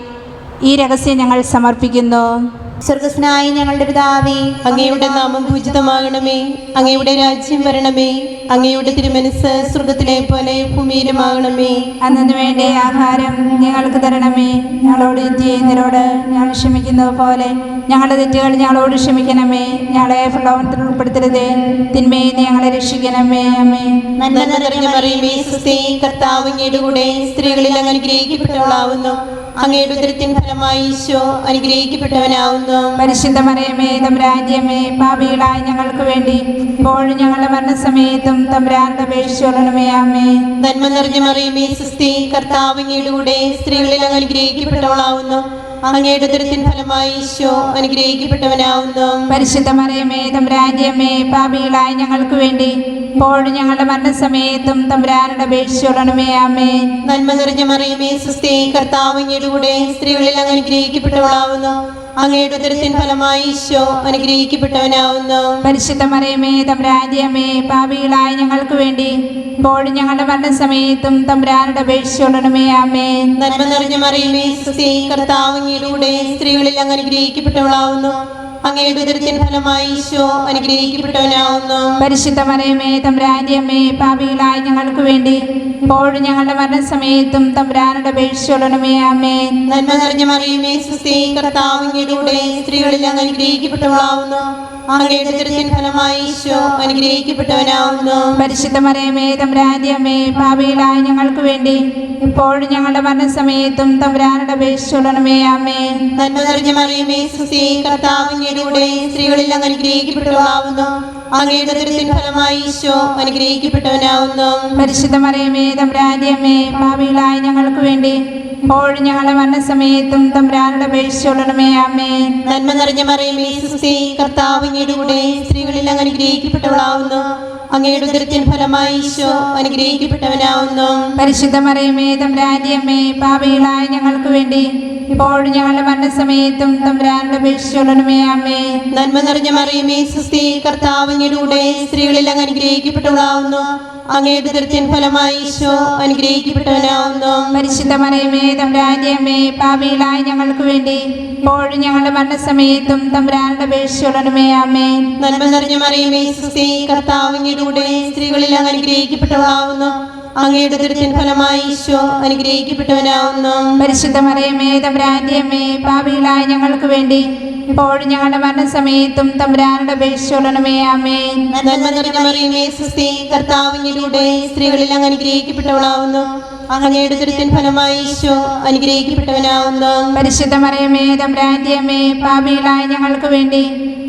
ഈ രഹസ്യം ഞങ്ങൾ സമർപ്പിക്കുന്നു. സ്വർഗസ്നായ ഞങ്ങളുടെ പിതാവേ, അങ്ങയുടെ നാമം പൂജിതമാകണമേ. അങ്ങയുടെ രാജ്യം വരണമേ. അങ്ങയുടെ തിരുമനസ് സ്വർഗത്തിലെ പോലെ ഭൂമിയിലുമാകണമേ. അന്നു വേണ്ട ആഹാരം ഞങ്ങൾക്ക് തരണമേ. ഞങ്ങളോട് തെറ്റ് ചെയ്യുന്നവരോട് ഞങ്ങൾ ക്ഷമിക്കുന്നത് പോലെ ഞങ്ങളുടെ തെറ്റുകൾ ഞങ്ങളോട് ക്ഷമിക്കണമേ. ഞങ്ങളെ പ്രലോഭനത്തിൽ ഉൾപ്പെടുത്തരുതേ, തിന്മയിൽ നിന്ന് ഞങ്ങളെ രക്ഷിക്കണമേ. അമ്മേ. നന്മ നിറഞ്ഞ മറിയമേ, സുസ്ഥി, കർത്താവ് അങ്ങയുടെ കൂടെ സ്ത്രീകളിൽ അങ്ങ് അനുഗ്രഹിക്കപ്പെട്ടവളാവുന്നു. അങ്ങയുടെ ഉദരത്തിൻ ഫലമായി ഈശോ അനുഗ്രഹിക്കപ്പെട്ടവനാവുന്നു. പരിശുദ്ധ മറിയമേ തമ്പുരാന്റെ അമ്മേ, പാപികളായ ഞങ്ങൾക്ക് വേണ്ടി ഇപ്പോഴും ഞങ്ങളുടെ മരണസമയത്തും തമ്പുരാനോട് അപേക്ഷിച്ചുകൊള്ളണമേ. ആമേ. നന്മ നിറഞ്ഞ മറിയമേ, സുസ്ഥി, കർത്താവ് അങ്ങയുടെ കൂടെ സ്ത്രീകളിൽ അങ്ങ് അനുഗ്രഹിക്കപ്പെട്ടവളാവുന്നു. അങ്ങയുടെ ഉദരത്തിൻ ഫലമായി ഈശോ അനുഗ്രഹിക്കപ്പെട്ടവനാവുന്നു. പരിശുദ്ധ മറിയമേ തമ്പുരാന്റെ അമ്മേ, പാപികളായ ഞങ്ങൾക്ക് വേണ്ടി ഇപ്പോഴും ഞങ്ങളുടെ മരണസമയത്തും തമ്പുരാനോട് അപേക്ഷിച്ചുകൊള്ളണമേ. ആമേ. നന്മ നിറഞ്ഞ മറിയമേ, സുസ്ഥി, കർത്താവ് അങ്ങയുടെ കൂടെ സ്ത്രീകളിൽ അങ്ങ് അനുഗ്രഹിക്കപ്പെട്ടവളാവുന്നു. അങ്ങയുടെ ഉദരത്തിൻ ഫലമായി ഈശോ അനുഗ്രഹിക്കപ്പെട്ടവനാവുന്നു. പരിശുദ്ധ മറിയമേ തമ്പുരാന്റെ അമ്മേ, പാപികളായ ഞങ്ങൾക്ക് വേണ്ടി ഇപ്പോഴും ഞങ്ങളുടെ മരണസമയത്തും തമ്പുരാനോട് അപേക്ഷിച്ചുകൊള്ളണമേ. ആമേ. നന്മ നിറഞ്ഞ മറിയമേ, സുസ്ഥി, കർത്താവ് അങ്ങയുടെ കൂടെ സ്ത്രീകളിൽ അങ്ങ് അനുഗ്രഹിക്കപ്പെട്ടവളാവുന്നു. അങ്ങയുടെ ഉദരത്തിൻ ഫലമായി ഈശോ അനുഗ്രഹിക്കപ്പെട്ടവനാവുന്നു. പരിശുദ്ധ മറിയമേ തമ്പുരാന്റെ അമ്മേ, പാപികളായ ഞങ്ങൾക്ക് വേണ്ടി ഇപ്പോഴും ഞങ്ങളുടെ മരണസമയത്തും തമ്പുരാനോട് അപേക്ഷിച്ചുകൊള്ളണമേ. ആമേ. നന്മ നിറഞ്ഞ മറിയമേ, സുസ്ഥി, കർത്താവ് അങ്ങയുടെ കൂടെ സ്ത്രീകളിൽ അങ്ങ് അനുഗ്രഹിക്കപ്പെട്ടവളാവുന്നു. അങ്ങയുടെ ഉദരത്തിൻ ഫലമായി ഈശോ അനുഗ്രഹിക്കപ്പെട്ടവനാവുന്നു. പരിശുദ്ധ മറിയമേ തമ്പുരാന്റെ അമ്മേ, പാപികളായ ഞങ്ങൾക്ക് വേണ്ടി ഇപ്പോഴും ഞങ്ങളുടെ മരണസമയത്തും തമ്പുരാനോട് അപേക്ഷിച്ചുകൊള്ളണമേ. ആമേ. നന്മ നിറഞ്ഞ മറിയമേ, സുസ്ഥി, കർത്താവ് അങ്ങയുടെ കൂടെ സ്ത്രീകളിൽ അങ്ങ് അനുഗ്രഹിക്കപ്പെട്ടവളാവുന്നു. അങ്ങയുടെ ഉദരത്തിൻ ഫലമായി ഈശോ അനുഗ്രഹിക്കപ്പെട്ടവനാവുന്നു. പരിശുദ്ധ മറിയമേ തമ്പുരാന്റെ അമ്മേ, പാപികളായ ഞങ്ങൾക്ക് വേണ്ടി ഇപ്പോഴും ഞങ്ങളുടെ മരണസമയത്തും തമ്പുരാനോട് അപേക്ഷിച്ചുകൊള്ളണമേ. ആമേ. നന്മ നിറഞ്ഞ മറിയമേ, സുസ്ഥി, കർത്താവ് അങ്ങയുടെ കൂടെ സ്ത്രീകളിൽ അങ്ങ് അനുഗ്രഹിക്കപ്പെട്ടവളാവുന്നു. അങ്ങയുടെ ഉദരത്തിൻ ഫലമായി ഈശോ അനുഗ്രഹിക്കപ്പെട്ടവനാവുന്നു. പരിശുദ്ധ മറിയമേ തമ്പുരാന്റെ അമ്മേ, പാപികളായ ഞങ്ങൾക്ക് വേണ്ടി ഇപ്പോഴും ഞങ്ങളുടെ മരണസമയത്തും തമ്പുരാനോട് അപേക്ഷിച്ചുകൊള്ളണമേ. ആമേ. നന്മ നിറഞ്ഞ മറിയമേ, സുസ്ഥി, കർത്താവ് അങ്ങയുടെ കൂടെ സ്ത്രീകളിൽ അങ്ങ് അനുഗ്രഹിക്കപ്പെട്ടവളാവുന്നു. അങ്ങയുടെ ഉദരത്തിൻ ഫലമായി ഈശോ അനുഗ്രഹിക്കപ്പെട്ടവനാവുന്നു. പരിശുദ്ധ മറിയമേ തമ്പുരാന്റെ അമ്മേ, പാപികളായ ഞങ്ങൾക്ക് വേണ്ടി ഇപ്പോഴും ഞങ്ങളുടെ മരണസമയത്തും തമ്പുരാനോട് അപേക്ഷിച്ചുകൊള്ളണമേ. ആമേ. നന്മ നിറഞ്ഞ മറിയമേ, സുസ്ഥി, കർത്താവ് അങ്ങയുടെ കൂടെ സ്ത്രീകളിൽ അങ്ങ് അനുഗ്രഹിക്കപ്പെട്ടവളാവുന്നു. അങ്ങയുടെ ഉദരത്തിൻ ഫലമായി ഈശോ അനുഗ്രഹിക്കപ്പെട്ടവനാവുന്നു. പരിശുദ്ധ മറിയമേ തമ്പുരാന്റെ അമ്മേ, പാപികളായ ഞങ്ങൾക്ക് വേണ്ടി ഇപ്പോഴും ഞങ്ങളുടെ മരണസമയത്തും തമ്പുരാനോട് അപേക്ഷിച്ചുകൊള്ളണമേ. ആമേ. നന്മ നിറഞ്ഞ മറിയമേ, സുസ്ഥി, കർത്താവ് അങ്ങയുടെ കൂടെ സ്ത്രീകളിൽ അങ്ങ് അനുഗ്രഹിക്കപ്പെട്ടവളാവുന്നു. അങ്ങയുടെ ഉദരത്തിൻ ഫലമായി ഈശോ അനുഗ്രഹിക്കപ്പെട്ടവനാവുന്നു. പരിശുദ്ധ മറിയമേ തമ്പുരാന്റെ അമ്മേ, പാപികളായ ഞങ്ങൾക്ക് വേണ്ടി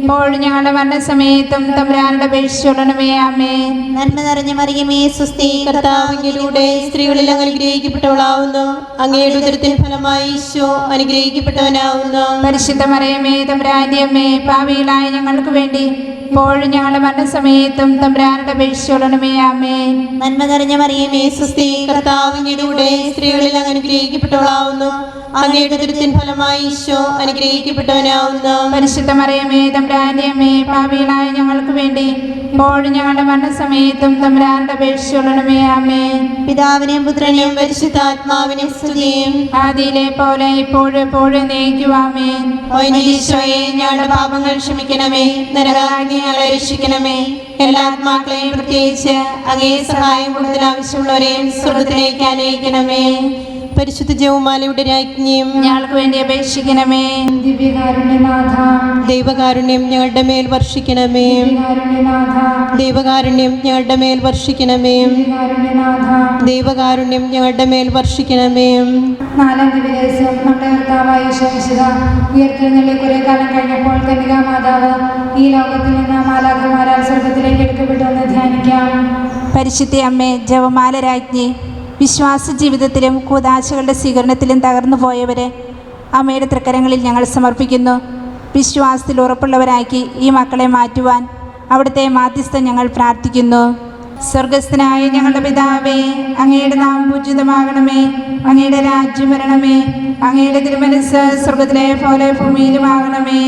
ഇപ്പോഴും ഞങ്ങളുടെ മരണസമയത്തും തമ്പുരാനോട് അപേക്ഷിച്ചുകൊള്ളണമേ. ആമേ. നന്മ നിറഞ്ഞ മറിയമേ, സുസ്ഥി, കർത്താവ് അങ്ങയുടെ കൂടെ സ്ത്രീകളിൽ അങ്ങ് അനുഗ്രഹിക്കപ്പെട്ടവളാവുന്നു. അങ്ങയുടെ ഉദരത്തിൻ ഫലമായി ഈശോ അനുഗ്രഹിക്കപ്പെട്ടവനാവുന്നു. പരിശുദ്ധ മറിയമേ തമ്പുരാന്റെ അമ്മേ, പാപികളായ ഞങ്ങൾക്ക് വേണ്ടി ഇപ്പോഴും ഞങ്ങളുടെ മരണസമയത്തും തമ്പുരാനോട് അപേക്ഷിച്ചുകൊള്ളണമേ. ആമേൻ. നന്മ നിറഞ്ഞ മറിയമേ സ്വസ്തി, കർത്താവ് അങ്ങയുടെ കൂടെ സ്ത്രീകളിൽ അങ്ങ് അനുഗ്രഹിക്കപ്പെട്ടവളാവുന്നു. അങ്ങയുടെ ഉദരത്തിൻ ഫലമായി ഈശോ അനുഗ്രഹിക്കപ്പെട്ടവനാവുന്നു. പരിശുദ്ധ മറിയമേ തമ്പുരാന്റെ അമ്മേ, പാപികളായ ഞങ്ങൾക്ക് വേണ്ടി ഇപ്പോഴും ഞങ്ങളുടെ മരണസമയത്തും തമ്പുരാനോട് അപേക്ഷിച്ചുകൊള്ളണമേ. ആമേൻ. പിതാവിനെയും പുത്രനെയും പരിശുദ്ധാത്മാവിനെയും സ്തുതിയും. ആദിയിലെ പോലെ ഇപ്പോഴും എപ്പോഴും എന്നേക്കും. ആമേൻ. ഓ എൻ്റെ ഈശോയെ, ഞങ്ങളുടെ പാപങ്ങൾ ക്ഷമിക്കണമേ, നരകാഗ്നി ഞങ്ങളെ രക്ഷിക്കണമേ. എല്ലാ ആത്മാക്കളെയും പ്രത്യേകിച്ച് അങ്ങേ സഹായം കൂടുതൽ ആവശ്യമുള്ളവരെയും സ്വർഗത്തിലേക്ക് അനയിക്കണമേ. പരിശുദ്ധ ജപമാലയുടെ രാജ്ഞിയും ഞങ്ങൾക്ക് വേണ്ടി അപേക്ഷിക്കണമേ. ദിവ്യകാരുണ്യനാഥ, ദൈവകാരുണ്യം ഞങ്ങളുടെ മേൽ വർഷിക്കണമേ. ദിവ്യകാരുണ്യനാഥ, ദൈവകാരുണ്യം ഞങ്ങളുടെ മേൽ വർഷിക്കണമേ. ദിവ്യകാരുണ്യനാഥ. ദൈവകാരുണ്യം ഞങ്ങളുടെ മേൽ വർഷിക്കണമേ. നാലാം ദിവസം നമ്മുടെ കർത്താവായ ശംശിത ഉയർത്തെഴുന്നള്ളി കുറെ കാലം കഴിഞ്ഞപ്പോൾ കന്യകാ മാതാവ് ഈ ലോകത്തിൽ നിന്ന് മാലാഖമാരാൽ സ്വർഗത്തിലേക്ക് എടുക്കപ്പെട്ടു എന്ന് ധ്യാനിക്കാം. പരിശുദ്ധ അമ്മേ, ജപമാല രാജ്ഞി, വിശ്വാസ ജീവിതത്തിലും കൂദാശകളുടെ സ്വീകരണത്തിലും തകർന്നു പോയവരെ അമ്മയുടെ തൃക്കരങ്ങളിൽ ഞങ്ങൾ സമർപ്പിക്കുന്നു. വിശ്വാസത്തിൽ ഉറപ്പുള്ളവരാക്കി ഈ മക്കളെ മാറ്റുവാൻ അവിടുത്തെ മാധ്യസ്ഥം ഞങ്ങൾ പ്രാർത്ഥിക്കുന്നു. സ്വർഗസ്ഥനായ ഞങ്ങളുടെ പിതാവേ, അങ്ങയുടെ നാമം പൂജിതമാകണമേ. അങ്ങയുടെ രാജ്യം വരണമേ. അങ്ങയുടെ തിരുമനസ്സ് സ്വർഗത്തിലെ പോലെ ഭൂമിയിലുമാകണമേ.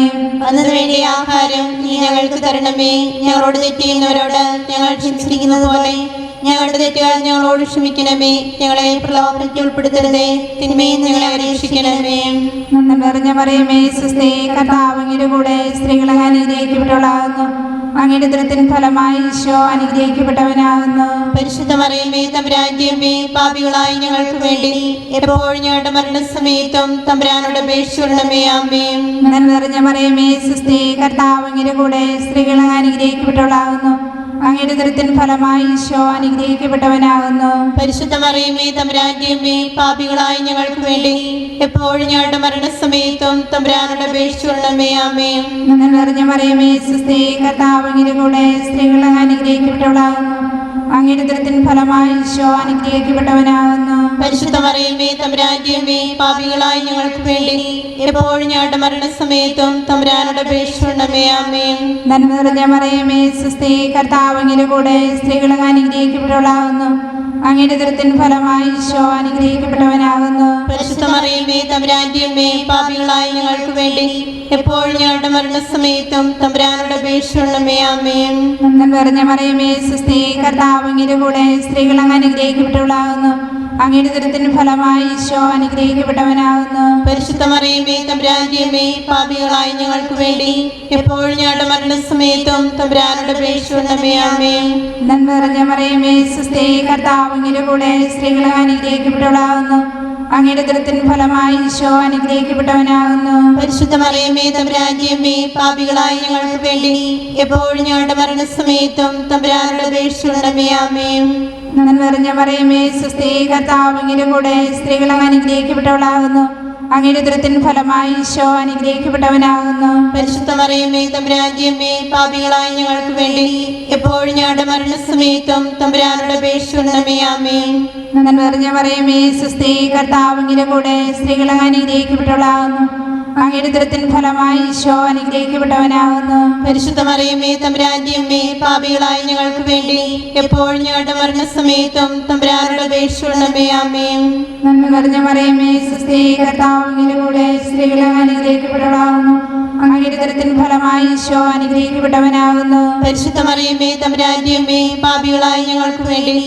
അന്നു വേണ്ടിയ ആഹാരം നീ ഞങ്ങൾക്ക് തരണമേ. ഞങ്ങളോട് തെറ്റ് ചെയ്യുന്നവരോട് ഞങ്ങൾ ക്ഷമിച്ചിരിക്കുന്നത് പോലെ ഞങ്ങളുടെ തെറ്റുകൾ ഞങ്ങളോട് ക്ഷമിക്കണമേ. ഞങ്ങളെ പ്രലോഭനത്തിൽ ഉൾപ്പെടുത്തരുതേ, തിന്മയിൽ ഞങ്ങളെ രക്ഷിക്കണമേ. നന്മ നിറഞ്ഞ മറിയമേ സ്വസ്തി, കർത്താവ് അങ്ങയുടെ കൂടെ സ്ത്രീകൾ അങ്ങ് അനുഗ്രഹിക്കപ്പെട്ടവളാകുന്നു. അങ്ങയുടെ ഉദരത്തിൻ ഫലമായി ഈശോ അനുഗ്രഹിക്കപ്പെട്ടവനാകുന്നു. പരിശുദ്ധ മറിയമേ തമ്പുരാന്റെ അമ്മേ, പാപികളായ ഞങ്ങൾക്ക് വേണ്ടി എപ്പോഴും ഞങ്ങളുടെ മരണസമയത്തും തമ്പുരാനോട് അപേക്ഷിച്ചുകൊള്ളണമേ. ആമേൻ. നന്മ നിറഞ്ഞ മറിയമേ സ്വസ്തി, കർത്താവ് അങ്ങയുടെ കൂടെ സ്ത്രീകൾ അങ്ങ് അനുഗ്രഹിക്കപ്പെട്ടവളാകുന്നു. അങ്ങയുടെ ഉദരത്തിൻ ഫലമായി ഈശോ അനുഗ്രഹിക്കപ്പെട്ടവനാകുന്നു. പരിശുദ്ധ മറിയമേ തമ്പുരാന്റെ അമ്മേ, പാപികളായ ഞങ്ങൾക്ക് വേണ്ടി എപ്പോഴും ഞങ്ങളുടെ മരണസമയത്തും തമ്പുരാനോട് അപേക്ഷിച്ചുകൊള്ളണമേ. ആമേൻ. നന്മ നിറഞ്ഞ മറിയമേ സ്വസ്തി, കർത്താവ് അങ്ങയുടെ കൂടെ സ്ത്രീകൾ അങ്ങ് അനുഗ്രഹിക്കപ്പെട്ടവളാകുന്നു. അങ്ങയുടെ ഉദരത്തിൻ ഫലമായി ഈശോ അനുഗ്രഹിക്കപ്പെട്ടവനാകുന്നു. പരിശുദ്ധ മറിയമേ തമ്പുരാന്റെ അമ്മേ, പാപികളായ ഞങ്ങൾക്ക് വേണ്ടി എപ്പോഴും ഞങ്ങളുടെ മരണസമയത്തും തമ്പുരാനോട് അപേക്ഷിച്ചുകൊള്ളണമേ. ആമേൻ. നന്മ നിറഞ്ഞ മറിയമേ സ്വസ്തി, കർത്താവ് അങ്ങയുടെ കൂടെ സ്ത്രീകൾ അങ്ങ് അനുഗ്രഹിക്കപ്പെട്ടവളാകുന്നു. അങ്ങയുടെ ഉദരത്തിൻ ഫലമായി ഈശോ അനുഗ്രഹിക്കപ്പെട്ടവനാകുന്നു. പരിശുദ്ധ മറിയമേ തമ്പുരാന്റെ അമ്മേ, പാപികളായ ഞങ്ങൾക്ക് വേണ്ടി എപ്പോഴും ഞങ്ങളുടെ മരണസമയത്തും തമ്പുരാനോട് അപേക്ഷിച്ചുകൊള്ളണമേ. ആമേൻ. നന്മ നിറഞ്ഞ മറിയമേ സ്വസ്തി, കർത്താവ് അങ്ങയുടെ കൂടെ സ്ത്രീകൾ അങ്ങ് അനുഗ്രഹിക്കപ്പെട്ടവളാകുന്നു. അങ്ങയുടെ ഉദരത്തിൻ ഫലമായി ഈശോ അനുഗ്രഹിക്കപ്പെട്ടവനാകുന്നു. പരിശുദ്ധ മറിയമേ തമ്പുരാന്റെ അമ്മേ, പാപികളായ ഞങ്ങൾക്ക് വേണ്ടി എപ്പോഴും ഞങ്ങളുടെ മരണസമയത്തും തമ്പുരാനോട് അപേക്ഷിച്ചുകൊള്ളണമേ. ആമേൻ. നന്മ നിറഞ്ഞ മറിയമേ സ്വസ്തി, കർത്താവ് അങ്ങയുടെ കൂടെ സ്ത്രീകൾ അങ്ങ് അനുഗ്രഹിക്കപ്പെട്ടവളാകുന്നു. അങ്ങയുടെ ഉദരത്തിൻ ഫലമായി ഈശോ അനുഗ്രഹിക്കപ്പെട്ടവനാകുന്നു. പരിശുദ്ധ മറിയമേ തമ്പുരാന്റെ അമ്മേ, പാപികളായ ഞങ്ങൾക്ക് വേണ്ടി എപ്പോഴും ഞങ്ങളുടെ മരണസമയത്തും തമ്പുരാനോട് അപേക്ഷിച്ചുകൊള്ളണമേ. ആമേൻ. നന്മ നിറഞ്ഞ മറിയമേ സ്വസ്തി, കർത്താവ് അങ്ങയുടെ കൂടെ സ്ത്രീകൾ അങ്ങ് അനുഗ്രഹിക്കപ്പെട്ടവളാകുന്നു. അങ്ങയുടെ ഉദരത്തിൻ ഫലമായി ഈശോ അനുഗ്രഹിക്കപ്പെട്ടവനാകുന്നു. പരിശുദ്ധ മറിയമേ തമ്പുരാന്റെ അമ്മേ, പാപികളായ ഞങ്ങൾക്ക് വേണ്ടി എപ്പോഴും ഞങ്ങളുടെ മരണസമയത്തും തമ്പുരാനോട് അപേക്ഷിച്ചുകൊള്ളണമേ. ആമേൻ. നന്മ നിറഞ്ഞ മറിയമേ സ്വസ്തി, കർത്താവ് അങ്ങയുടെ കൂടെ സ്ത്രീകൾ അങ്ങ് അനുഗ്രഹിക്കപ്പെട്ടവളാകുന്നു. അങ്ങയുടെ ഉദരത്തിൻ ഫലമായി ഈശോ അനുഗ്രഹിക്കപ്പെട്ടവനാകുന്നു. പരിശുദ്ധ മറിയമേ തമ്പുരാന്റെ അമ്മേ, പാപികളായ ഞങ്ങൾക്ക് വേണ്ടി എപ്പോഴും ഞങ്ങളുടെ മരണസമയത്തും തമ്പുരാനോട് അപേക്ഷിച്ചുകൊള്ളണമേ. ആമേൻ. നന്മ നിറഞ്ഞ മറിയമേ സ്വസ്തി, കർത്താവ് അങ്ങയുടെ കൂടെ സ്ത്രീകൾ അങ്ങ് അനുഗ്രഹിക്കപ്പെട്ടവളാകുന്നു. അങ്ങയുടെ ഉദരത്തിൻ ഫലമായി ഈശോ അനുഗ്രഹിക്കപ്പെട്ടവനാകുന്നു. പരിശുദ്ധ മറിയമേ തമ്പുരാന്റെ അമ്മേ, പാപികളായ ഞങ്ങൾക്ക് വേണ്ടി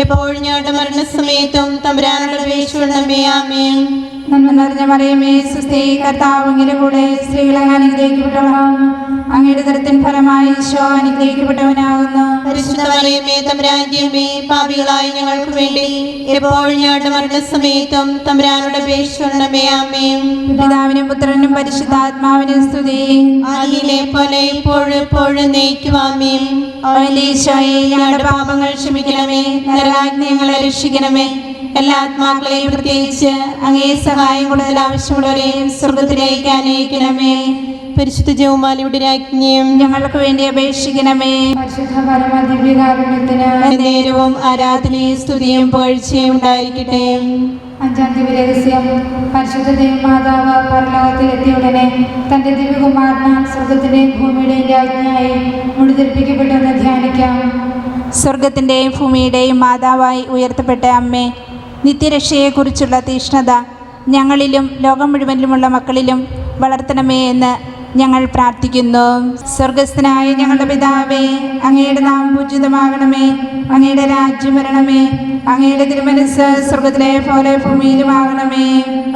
എപ്പോഴും ഞങ്ങളുടെ മരണസമയത്തും തമ്പുരാനോട് അപേക്ഷിച്ചുകൊള്ളണമേ. ആമേൻ. നന്മ നിറഞ്ഞ മറിയമേ സ്വസ്തി, കർത്താവ് അങ്ങയുടെ കൂടെ സ്ത്രീകൾ അങ്ങ് അനുഗ്രഹിക്കപ്പെട്ടവളാകുന്നു. അങ്ങയുടെ ഉദരത്തിൻ ഫലമായി ഈശോ അനുഗ്രഹിക്കപ്പെട്ടവനാകുന്നു. പരിശുദ്ധ മറിയമേ തമ്പുരാന്റെ അമ്മേ, പാപികളായ ഞങ്ങൾക്ക് വേണ്ടി എപ്പോഴും ഞങ്ങളുടെ മരണസമയത്തും തമ്പുരാനോട് അപേക്ഷിച്ചുകൊള്ളണമേ. ആമേൻ. പിതാവിനും പുത്രനും പരിശുദ്ധാത്മാവിനും സ്തുതി. ആദിയിലെ പോലെ ഇപ്പോഴും എപ്പോഴും എന്നേക്കും. ആമേൻ. ഓ എൻ്റെ ഈശോയെ, ഞങ്ങളുടെ പാപങ്ങൾ ക്ഷമിക്കണമേ. നരകാഗ്നി ഞങ്ങളെ രക്ഷിക്കണമേ. എല്ലാ ആത്മാക്കളെയും പ്രത്യേകിച്ച് അങ്ങേ സഹായം കൂടുതൽ ആവശ്യമുള്ളവരെയും സ്വർഗത്തിലേക്ക് അനയിക്കണമേ. പരിശുദ്ധ ജപമാലയുടെ രാജ്ഞിയും ഞങ്ങൾക്ക് വേണ്ടി അപേക്ഷിക്കണമേ. പരിശുദ്ധ പരമ ദിവ്യകാരുണ്യത്തിന് നേരവും ആരാധനയും സ്തുതിയും പുകഴ്ചയും ഉണ്ടായിരിക്കട്ടെ. അഞ്ചാം ദിവ്യരഹസ്യം. പരിശുദ്ധ ദൈവമാതാവ് പരലോകത്തിൽ എത്തിയ ഉടനെ തൻ്റെ ദിവ്യകുമാരനാൽ സ്വർഗത്തിൻ്റെയും ഭൂമിയുടെയും രാജ്ഞിയായി മുടിതിരിപ്പിക്കപ്പെട്ടെന്ന് ധ്യാനിക്കാം. സ്വർഗത്തിൻ്റെയും ഭൂമിയുടെയും മാതാവായി ഉയർത്തപ്പെട്ട അമ്മേ, നിത്യരക്ഷയെക്കുറിച്ചുള്ള തീഷ്ണത ഞങ്ങളിലും ലോകം മുഴുവനിലുമുള്ള മക്കളിലും വളർത്തണമേ എന്ന് ഞങ്ങൾ പ്രാർത്ഥിക്കുന്നു. സ്വർഗസ്ഥനായ ഞങ്ങളുടെ പിതാവേ, അങ്ങയുടെ നാമം പൂജിതമാകണമേ. അങ്ങയുടെ രാജ്യം വരണമേ. അങ്ങയുടെ തിരുമനസ്സ് സ്വർഗത്തിലെ പോലെ ഭൂമിയിലുമാകണമേ.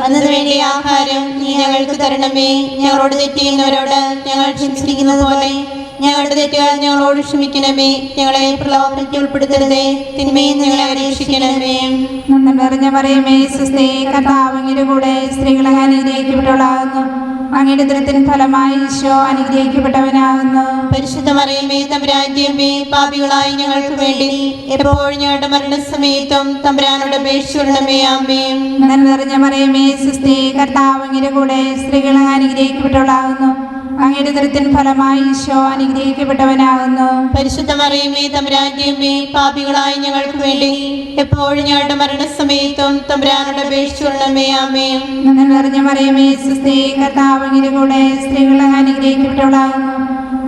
അന്നു വേണ്ടിയ ആഹാരം നീ ഞങ്ങൾക്ക് തരണമേ. ഞങ്ങളോട് തെറ്റ് ചെയ്യുന്നവരോട് ഞങ്ങൾ ക്ഷമിച്ചിരിക്കുന്നത് പോലെ ഞങ്ങളുടെ തെറ്റുകൾ ഞങ്ങളോട് ക്ഷമിക്കണമേ. ഞങ്ങളെ പ്രലോഭനത്തിൽ ഉൾപ്പെടുത്തരുതേ, തിന്മയിൽ ഞങ്ങളെ രക്ഷിക്കണമേ. നന്മ നിറഞ്ഞ മറിയമേ, സ്വസ്തി, കർത്താവ് അങ്ങയുടെ കൂടെ സ്ത്രീകൾ അങ്ങ് അനുഗ്രഹിക്കപ്പെട്ടവളാകുന്നു. അങ്ങയുടെ ഉദരത്തിൻ ഫലമായി ഈശോ അനുഗ്രഹിക്കപ്പെട്ടവനാകുന്നു. പരിശുദ്ധ മറിയമേ, തമ്പുരാന്റെ അമ്മേ, പാപികളായ ഞങ്ങൾക്ക് വേണ്ടി എപ്പോഴും ഞങ്ങളുടെ മരണസമയത്തും തമ്പുരാനോട് അപേക്ഷിക്കണമേ. ആമേൻ. നന്മ നിറഞ്ഞ മറിയമേ, സ്വസ്തി, കർത്താവ് അങ്ങയുടെ കൂടെ സ്ത്രീകൾ അങ്ങ് അനുഗ്രഹിക്കപ്പെട്ടവളാകുന്നു. അങ്ങയുടെ ഉദരത്തിൻ ഫലമായി ഈശോ അനുഗ്രഹിക്കപ്പെട്ടവനാകുന്നു. പരിശുദ്ധ മറിയമേ, തമ്പുരാന്റെ അമ്മേ, പാപികളായ ഞങ്ങൾക്ക് വേണ്ടി എപ്പോഴും ഞങ്ങളുടെ മരണസമയത്തും തമ്പുരാനോട് അപേക്ഷിക്കണമേ. ആമേൻ. നന്മ നിറഞ്ഞ മറിയമേ, സ്വസ്തി, കർത്താവ് അങ്ങയുടെ കൂടെ സ്ത്രീകൾ അങ്ങ് അനുഗ്രഹിക്കപ്പെട്ടവളാകുന്നു.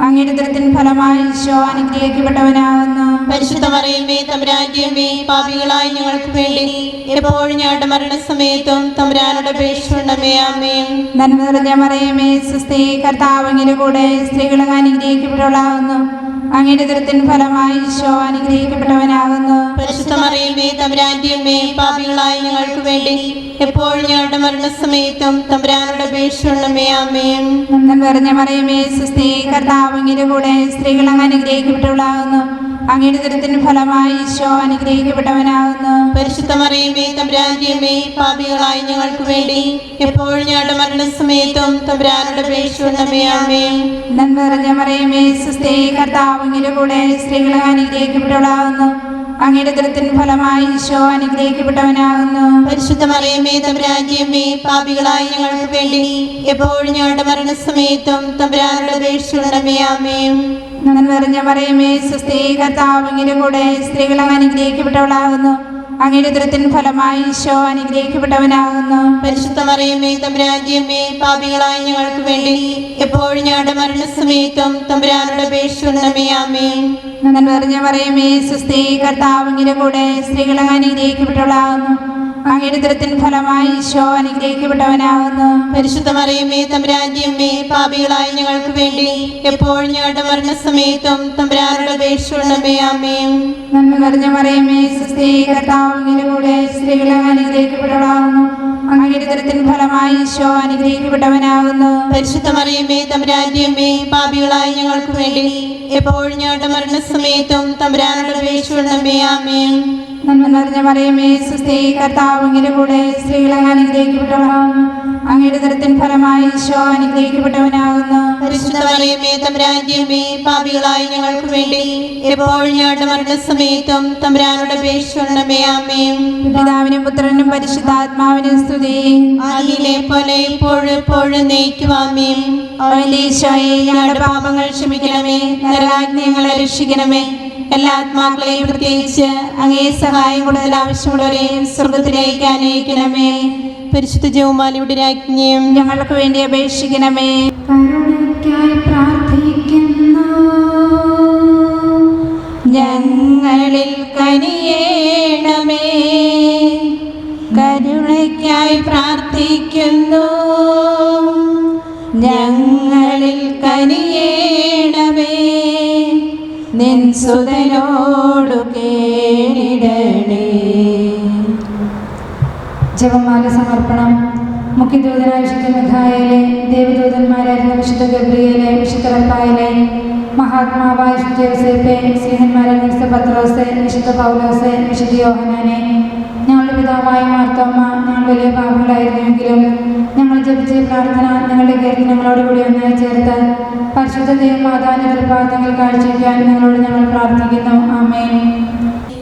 അങ്ങയുടെ ഉദരത്തിൻ ഫലമായി ഈശോ അനുഗ്രഹിക്കപ്പെട്ടവനാകുന്നു. പരിശുദ്ധ മറിയമേ, തമ്പുരാന്റെ അമ്മേ, പാപികളായ ഞങ്ങൾക്ക് വേണ്ടി എപ്പോഴും ഞങ്ങളുടെ മരണസമയത്തും തമ്പുരാനോട് അപേക്ഷിക്കണമേ. ആമേൻ. നന്മ നിറഞ്ഞ മറിയമേ, സ്വസ്തി, കർത്താവ് അങ്ങയുടെ കൂടെ സ്ത്രീകൾ അങ്ങ് അനുഗ്രഹിക്കപ്പെട്ടവളാകുന്നു. അങ്ങയുടെ ഉദരത്തിൻ ഫലമായി ഈശോ അനുഗ്രഹിക്കപ്പെട്ടവനാകുന്നു. പരിശുദ്ധ മറിയമേ, തമ്പുരാന്റെ അമ്മേ, പാപികളായ ഞങ്ങൾക്ക് വേണ്ടി എപ്പോഴും ഞങ്ങളുടെ മരണസമയത്തും തമ്പുരാനോട് അപേക്ഷിക്കണമേ. ആമേൻ. നന്മ നിറഞ്ഞ മറിയമേ, സ്വസ്തി, കർത്താവ് അങ്ങയുടെ കൂടെ സ്ത്രീകൾ അങ്ങ് അനുഗ്രഹിക്കപ്പെട്ടവളാകുന്നു. അങ്ങയുടെ ഉദരത്തിൻ ഫലമായി ഈശോ അനുഗ്രഹിക്കപ്പെട്ടവനാകുന്നു. പരിശുദ്ധ മറിയമേ, തമ്പുരാന്റെ അമ്മേ, പാപികളായ ഞങ്ങൾക്ക് വേണ്ടി എപ്പോഴും ഞങ്ങളുടെ മരണസമയത്തും തമ്പുരാനോട് അപേക്ഷിക്കണമേ. ആമേൻ. നന്മ നിറഞ്ഞ മറിയമേ, സ്വസ്തി, കർത്താവ് അങ്ങയുടെ കൂടെ സ്ത്രീകൾ അങ്ങ് അനുഗ്രഹിക്കപ്പെട്ടവളാകുന്നു. അങ്ങയുടെ ഉദരത്തിൻ ഫലമായി ഈശോ അനുഗ്രഹിക്കപ്പെട്ടവനാകുന്നു. പരിശുദ്ധ മറിയമേ, തമ്പുരാന്റെ അമ്മേ, പാപികളായ ഞങ്ങൾക്ക് വേണ്ടി എപ്പോഴും ഞങ്ങളുടെ മരണസമയത്തും തമ്പുരാനോട് അപേക്ഷിക്കണമേ. ആമേൻ. നന്മ നിറഞ്ഞ മറിയമേ, സ്വസ്തി, കർത്താവ് അങ്ങയുടെ കൂടെ സ്ത്രീകൾ അങ്ങ് അനുഗ്രഹിക്കപ്പെട്ടവളാകുന്നു. അങ്ങയുടെ ഉദരത്തിൻ ഫലമായി ഈശോ അനുഗ്രഹിക്കപ്പെട്ടവനാകുന്നു. പരിശുദ്ധ മറിയമേ, തമ്പുരാന്റെ അമ്മേ, പാപികളായ ഞങ്ങൾക്ക് വേണ്ടി എപ്പോഴും ഞങ്ങളുടെ മരണസമയത്തും തമ്പുരാനോട് അപേക്ഷിക്കണമേ. ആമേൻ. നന്മ നിറഞ്ഞ മറിയമേ, സ്വസ്തി, കർത്താവ് അങ്ങയുടെ കൂടെ സ്ത്രീകൾ അങ്ങ് അനുഗ്രഹിക്കപ്പെട്ടവളാകുന്നു. അങ്ങയുടെ ഉദരത്തിൻ ഫലമായി ഈശോ അനുഗ്രഹിക്കപ്പെട്ടവനാകുന്നു. പരിശുദ്ധ മറിയമേ, തമ്പുരാന്റെ അമ്മേ, പാപികളായ ഞങ്ങൾക്ക് വേണ്ടി എപ്പോഴും ഞങ്ങളുടെ മരണസമയത്തും തമ്പുരാനോട് അപേക്ഷിക്കണമേ. ആമേൻ. നന്മ നിറഞ്ഞ മറിയമേ, സ്വസ്തി, കർത്താവ് അങ്ങയുടെ കൂടെ സ്ത്രീകൾ അങ്ങ് അനുഗ്രഹിക്കപ്പെട്ടവളാകുന്നു. അങ്ങയുടെ ഉദരത്തിൻ ഫലമായി ഈശോ അനുഗ്രഹിക്കപ്പെട്ടവനാകുന്നു. പരിശുദ്ധ മറിയമേ, തമ്പുരാന്റെ അമ്മേ, പാപികളായ ഞങ്ങൾക്ക് വേണ്ടി എപ്പോഴും ഞങ്ങളുടെ മരണസമയത്തും തമ്പുരാനോട് അപേക്ഷിക്കണമേ. ആമേൻ. നന്മ നിറഞ്ഞ മറിയമേ, സ്വസ്തി, കർത്താവ് അങ്ങയുടെ കൂടെ സ്ത്രീകൾ അങ്ങ് അനുഗ്രഹിക്കപ്പെട്ടവളാകുന്നു. അങ്ങയുടെ ഉദരത്തിൻ ഫലമായി ഈശോ അനുഗ്രഹിക്കപ്പെട്ടവനാകുന്നു. പരിശുദ്ധ മറിയമേ, തമ്പുരാന്റെ അമ്മേ, പാപികളായ ഞങ്ങൾക്ക് വേണ്ടി എപ്പോഴും ഞങ്ങളുടെ മരണസമയത്തും തമ്പുരാനോട് അപേക്ഷിക്കണമേ. ആമേൻ. പിതാവിനും പുത്രനും പരിശുദ്ധാത്മാവിനും സ്തുതി. ആദിയിലെ പോലെ ഇപ്പോഴും എപ്പോഴും എന്നേക്കും. ആമേൻ. അവന്റെ ഈശോയെ, ഞങ്ങളുടെ പാപങ്ങൾ ക്ഷമിക്കണമേ. നരകാഗ്നി ഞങ്ങളെ രക്ഷിക്കണമേ. എല്ലാ ആത്മാക്കളെയും പ്രത്യേകിച്ച് അങ്ങേ സഹായം കൂടുതൽ ആവശ്യമുള്ളവരെയും സ്വർഗത്തിലേക്ക് അനയിക്കണമേ. പരിശുദ്ധ ജപമാലയുടെ രാജ്ഞിയും ഞങ്ങൾക്ക് വേണ്ടി അപേക്ഷിക്കണമേ. കരുണയ്ക്കായി പ്രാർത്ഥിക്കുന്നു. ഞങ്ങളിൽ കനിയേണമേ. കരുണയ്ക്കായി പ്രാർത്ഥിക്കുന്നു. ഞങ്ങളിൽ കനിയേണമേ. നിൻ സുതനോടു കേണിടണേ. ജപമാല സമർപ്പണം. മുഖ്യദൂതനായ വിശുദ്ധ മിഖായേലെ, ദേവദൂതന്മാരായിരുന്ന വിശുദ്ധ ഗബ്രിയേലെ, വിശുദ്ധ റഫായേലെ, മഹാത്മാവായ വിശുദ്ധ യോസേപ്പെ, സ്നേഹന്മാരായ വിശുദ്ധ പത്രോസെ, വിശുദ്ധ പൗലോസെ, വിശുദ്ധ യോഹന്നാനെ, ഞങ്ങളുടെ പിതാവായ മാർത്തോമ്മ, ഞങ്ങൾ വലിയ പാപങ്ങളായിരുന്നുവെങ്കിലും ഞങ്ങൾ ജപിച്ച പ്രാർത്ഥന ഞങ്ങളുടെ കീർത്തനങ്ങളോടുകൂടി ഒന്നായി ചേർത്ത് പരിശുദ്ധ ദൈവമാതാവിന്റെ തൃപ്പാദങ്ങൾ കാഴ്ചയ്ക്കാൻ നിങ്ങളോട് ഞങ്ങൾ പ്രാർത്ഥിക്കുന്നു. ആമേൻ.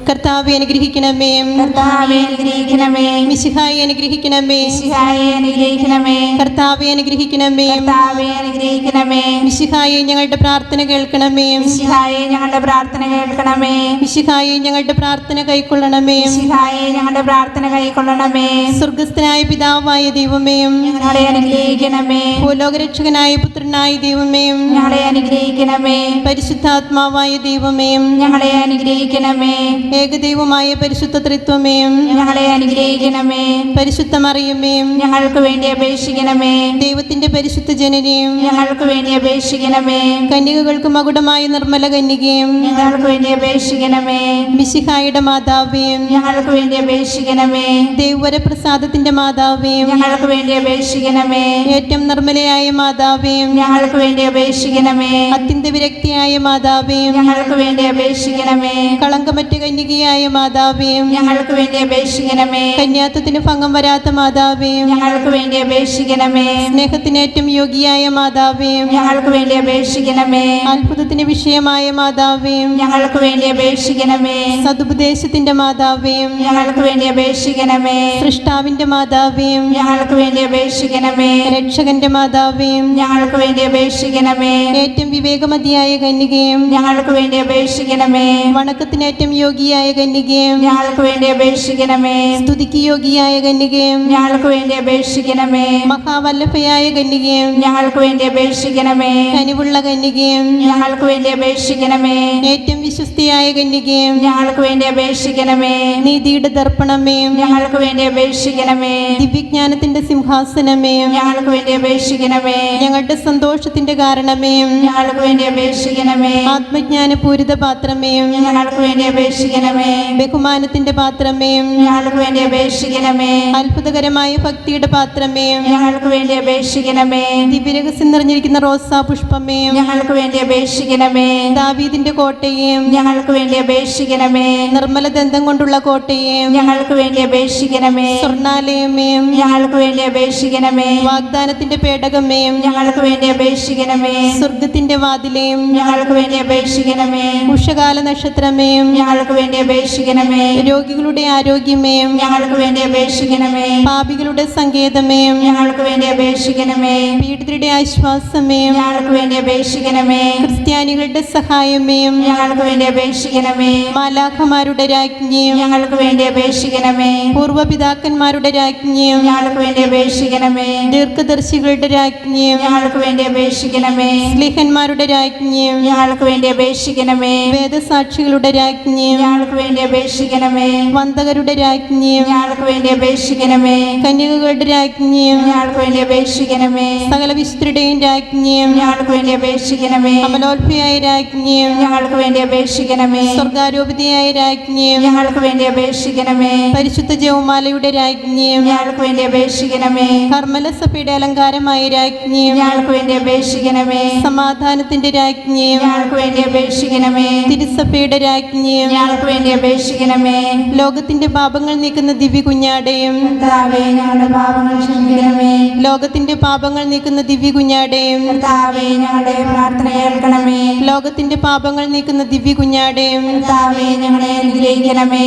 കർത്താവെ അനുഗ്രഹിക്കണമേ. കർത്താവെ അനുഗ്രഹിക്കണമേ. മിശിഹായെ അനുഗ്രഹിക്കണമേ. മിശിഹായെ അനുഗ്രഹിക്കണമേ. കർത്താവെ അനുഗ്രഹിക്കണമേ. കർത്താവെ അനുഗ്രഹിക്കണമേ. മിശിഹായെ ഞങ്ങളുടെ പ്രാർത്ഥന കേൾക്കണമേ. മിശിഹായെ ഞങ്ങളുടെ പ്രാർത്ഥന കേൾക്കണമേ. മിശിഹായെ ഞങ്ങളുടെ പ്രാർത്ഥന കൈക്കൊള്ളണമേ. മിശിഹായെ ഞങ്ങളുടെ പ്രാർത്ഥന കൈക്കൊള്ളണമേ. സ്വർഗസ്ഥനായ പിതാവായ ദൈവമേ, ഞങ്ങളെ അനുഗ്രഹിക്കണമേ. ഭൂലോകരക്ഷകനായ പുത്രനായ ദൈവമേ, ഞങ്ങളെ അനുഗ്രഹിക്കണമേ. പരിശുദ്ധാത്മാവായ ദൈവമേ, ഞങ്ങളെ അനുഗ്രഹിക്കണമേ. ഏകദൈവമായ പരിശുദ്ധ ത്രിത്വമേ, ഞങ്ങളെ അനുഗ്രഹിക്കണമേ. പരിശുദ്ധ മറിയമേ, ഞങ്ങൾക്ക് വേണ്ടി അപേക്ഷിക്കണമേ. ദൈവത്തിന്റെ പരിശുദ്ധ ജനനയും ഞങ്ങൾക്ക് വേണ്ടി അപേക്ഷിക്കണമേ. കന്യകകൾക്ക് മകുടമായ നിർമ്മല കന്യകയും ഞങ്ങൾക്ക് വേണ്ടി അപേക്ഷിക്കണമേ. മിശിഹായുടെ മാതാവേ, ഞങ്ങൾക്ക് വേണ്ടി അപേക്ഷിക്കണമേ. ദൈവവരപ്രസാദത്തിന്റെ മാതാവേ, ഞങ്ങൾക്ക് വേണ്ടി അപേക്ഷിക്കണമേ. ഏറ്റവും നിർമ്മലയായ മാതാവേ, ഞങ്ങൾക്ക് വേണ്ടി അപേക്ഷിക്കണമേ. അത്യന്ത വിരക്തിയായ മാതാവേ, ഞങ്ങൾക്ക് വേണ്ടി അപേക്ഷിക്കണമേ. കളങ്കമറ്റ കന്യകയായ മാതാവേ, ഞങ്ങൾക്ക് വേണ്ടി അപേക്ഷിക്കണമേ. കന്യാത്വത്തിന് ഭംഗം വരാത്ത മാതാവേ, ഞങ്ങൾക്ക് വേണ്ടി അപേക്ഷിക്കണമേ. സ്നേഹത്തിന് ഏറ്റവും യോഗ്യയായ മാതാവേ, ഞങ്ങൾക്ക് വേണ്ടി അപേക്ഷിക്കണമേ. അത്ഭുതത്തിന് വിഷയമായ മാതാവേ, ഞങ്ങൾക്ക് വേണ്ടി അപേക്ഷിക്കണമേ. സതുപദേശത്തിന്റെ മാതാവേ, ഞങ്ങൾക്ക് വേണ്ടി അപേക്ഷിക്കണമേ. സൃഷ്ടാവിന്റെ മാതാവേ, ഞങ്ങൾക്ക് വേണ്ടി അപേക്ഷിക്കണമേ. രക്ഷകന്റെ മാതാവേ, ഞങ്ങൾക്ക് വേണ്ടി അപേക്ഷിക്കണമേ. ഏറ്റവും വിവേകമതിയായ കന്യകയും ഞങ്ങൾക്ക് വേണ്ടി അപേക്ഷിക്കണമേ. വണക്കത്തിന് ഏറ്റവും യോഗ്യയായ കന്യകയും ഞങ്ങൾക്ക് വേണ്ടി അപേക്ഷിക്കണമേ. സ്തുതിക്ക് യോഗ്യയായ കന്യകയും ഞങ്ങൾക്ക് വേണ്ടി അപേക്ഷിക്കണമേ. മഹാവല്ലഭയായ കന്യകയും ഞങ്ങൾക്ക് വേണ്ടി അപേക്ഷിക്കണമേ. കനിവുള്ള കന്യകയും ഞങ്ങൾക്ക് വേണ്ടി അപേക്ഷിക്കണമേ. ഏറ്റവും വിശ്വസ്തയായ കന്യകയും ഞങ്ങൾക്ക് വേണ്ടി അപേക്ഷിക്കണമേ. നീതിയുടെ ദർപ്പണമേ, ഞങ്ങൾക്ക് വേണ്ടി അപേക്ഷിക്കണമേ. ദിവ്യജ്ഞാനത്തിന്റെ സിംഹാസനമേ, ഞങ്ങൾക്ക് വേണ്ടി അപേക്ഷിക്കണമേ. ഞങ്ങളുടെ സന്തോഷത്തിന്റെ കാരണമേ, ഞങ്ങൾക്ക് വേണ്ടി അപേക്ഷിക്കണമേ. ആത്മജ്ഞാനപൂരിത പാത്രമേ, ഞങ്ങൾക്ക് വേണ്ടി അപേക്ഷിക്കണമേ. ബഹുമാനത്തിന്റെ പാത്രമേ, ഞങ്ങൾക്ക് വേണ്ടി അപേക്ഷിക്കണമേ. അത്ഭുതകരമായ ഭക്തിയുടെ പാത്രമേ, ഞങ്ങൾക്ക് വേണ്ടി അപേക്ഷിക്കണമേ. ദിവ്യരഹസ്യം നിറഞ്ഞിരിക്കുന്ന റോസാ പുഷ്പമേ, ഞങ്ങൾക്ക് വേണ്ടി അപേക്ഷിക്കണമേ. ദാവീദിന്റെ കോട്ടയെ, ഞങ്ങൾക്ക് വേണ്ടി അപേക്ഷിക്കണമേ. നിർമ്മല ദന്തം കൊണ്ടുള്ള കോട്ടയെ, ഞങ്ങൾക്ക് വേണ്ടി അപേക്ഷിക്കണമേ. സ്വർണാലയമേ, ഞങ്ങൾക്ക് വേണ്ടി അപേക്ഷിക്കണമേ. വാഗ്ദാനത്തിന്റെ പേടകമേ, ഞങ്ങൾക്ക് വേണ്ടി അപേക്ഷിക്കണമേ. സ്വർഗത്തിന്റെ വാതിലേ, ഞങ്ങൾക്ക് വേണ്ടി അപേക്ഷിക്കണമേ. ഉഷകാല നക്ഷത്രമേ, ഞങ്ങൾക്ക് വേണ്ടി അപേക്ഷിക്കണമേ. രോഗികളുടെ ആരോഗ്യമേ, ഞങ്ങൾക്ക് വേണ്ടി അപേക്ഷിക്കണമേ. പാപികളുടെ സങ്കേതമേ, ഞങ്ങൾക്ക് വേണ്ടി അപേക്ഷിക്കണമേ. പീഡിതരുടെ ആശ്വാസമേ, ഞങ്ങൾക്ക് വേണ്ടി അപേക്ഷിക്കണമേ. ക്രിസ്ത്യാനികളുടെ സഹായമേ, ഞങ്ങൾക്ക് വേണ്ടി അപേക്ഷിക്കണമേ. മാലാഖമാരുടെ രാജ്ഞിയും ഞങ്ങൾക്ക് വേണ്ടി അപേക്ഷിക്കണമേ. പൂർവ്വപിതാക്കന്മാരുടെ രാജ്ഞിയും ഞങ്ങൾക്ക് വേണ്ടി അപേക്ഷിക്കണമേ. ദീർഘദർശികളുടെ രാജ്ഞിയും ഞങ്ങൾക്ക് വേണ്ടി അപേക്ഷിക്കണമേ. സ്ലീഹന്മാരുടെ രാജ്ഞിയും ഞങ്ങൾക്ക് വേണ്ടി അപേക്ഷിക്കണമേ. വേദസാക്ഷികളുടെ രാജ്ഞിയും ഞങ്ങൾക്ക് വേണ്ടി അപേക്ഷിക്കണമേ. വന്ദകരുടെ രാജ്ഞിയും ഞങ്ങൾക്ക് വേണ്ടി അപേക്ഷിക്കണമേ. കന്യകകളുടെ രാജ്ഞിയും ഞങ്ങൾക്ക് വേണ്ടി അപേക്ഷിക്കണമേ. സകല വിശുദ്ധരുടെയും രാജ്ഞിയും ഞങ്ങൾക്ക് വേണ്ടി അപേക്ഷിക്കണമേ. അമലോത്ഭയായ രാജ്ഞിയും ഞങ്ങൾക്ക് വേണ്ടി അപേക്ഷിക്കണമേ. സ്വർഗാരോപിതയായ രാജ്ഞിയും ഞങ്ങൾക്ക് വേണ്ടി അപേക്ഷിക്കണമേ. പരിശുദ്ധ ജവമാലയുടെ രാജ്ഞിയും ഞങ്ങൾക്ക് വേണ്ടി അപേക്ഷിക്കണമേ. കർമ്മല സഭയുടെ അലങ്കാരമായ രാജ്ഞിയും ഞങ്ങൾക്ക് വേണ്ടി അപേക്ഷിക്കണമേ. സമാധാനത്തിന്റെ രാജ്ഞിയും ഞങ്ങൾക്ക് വേണ്ടി അപേക്ഷിക്കണമേ. തിരുസഭയുടെ രാജ്ഞിയും ഞങ്ങൾക്ക് വേണ്ടി അപേക്ഷിക്കണമേ. ലോകത്തിന്റെ പാപങ്ങൾ നീക്കുന്ന ദിവ്യ കുഞ്ഞാടയും കർത്താവേ, ഞങ്ങളുടെ പാപങ്ങൾ ക്ഷമിക്കണമേ. ലോകത്തിന്റെ പാപങ്ങൾ നീക്കുന്ന ദിവ്യ കുഞ്ഞാടയും കർത്താവേ, ഞങ്ങളുടെ പ്രാർത്ഥന കേൾക്കണമേ. ലോകത്തിന്റെ പാപങ്ങൾ നീക്കുന്ന ദിവ്യ കുഞ്ഞാടയും കർത്താവേ, ഞങ്ങളെ അനുഗ്രഹിക്കണമേ.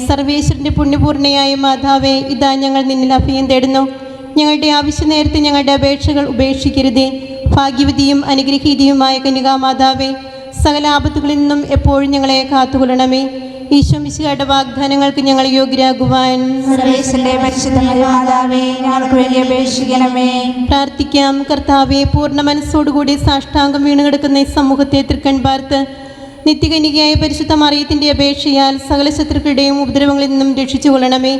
സർവേശ്വരന്റെ പുണ്യപൂർണ്ണയായ മാതാവേ, ഇതാ ഞങ്ങൾ നിന്നിൽ അഭയം തേടുന്നു. ഞങ്ങളുടെ ആവശ്യ നേരത്തെ ഞങ്ങളുടെ അപേക്ഷകൾ ഉപേക്ഷിക്കരുതേ. ഭാഗ്യവതിയും അനുഗ്രഹീതയുമായ കന്യകാമാതാവേ, സകല ആപത്തുകളിൽ നിന്നും എപ്പോഴും ഞങ്ങളെ കാത്തുകൊള്ളണമേ. ഈശോ മിശിഹായുടെ വാഗ്ദാനങ്ങൾക്ക് ഞങ്ങൾ യോഗ്യരാകുവാൻ സർവേശ്വരന്റെ പരിശുദ്ധമായ മാതാവേ, ഞങ്ങൾക്ക് വേണ്ടി അപേക്ഷിക്കണമേ. പ്രാർത്ഥിക്കാം. കർത്താവെ, പൂർണ്ണ മനസ്സോടുകൂടി സാഷ്ടാംഗം വീണുകിടക്കുന്ന ഈ സമൂഹത്തെ തൃക്കൺ പാർത്ത് നിത്യകന്യകയായ പരിശുദ്ധ മറിയത്തിന്റെ അപേക്ഷയാൽ സകല ശത്രുക്കളുടെയും ഉപദ്രവങ്ങളിൽ നിന്നും രക്ഷിച്ചു കൊള്ളണമേ.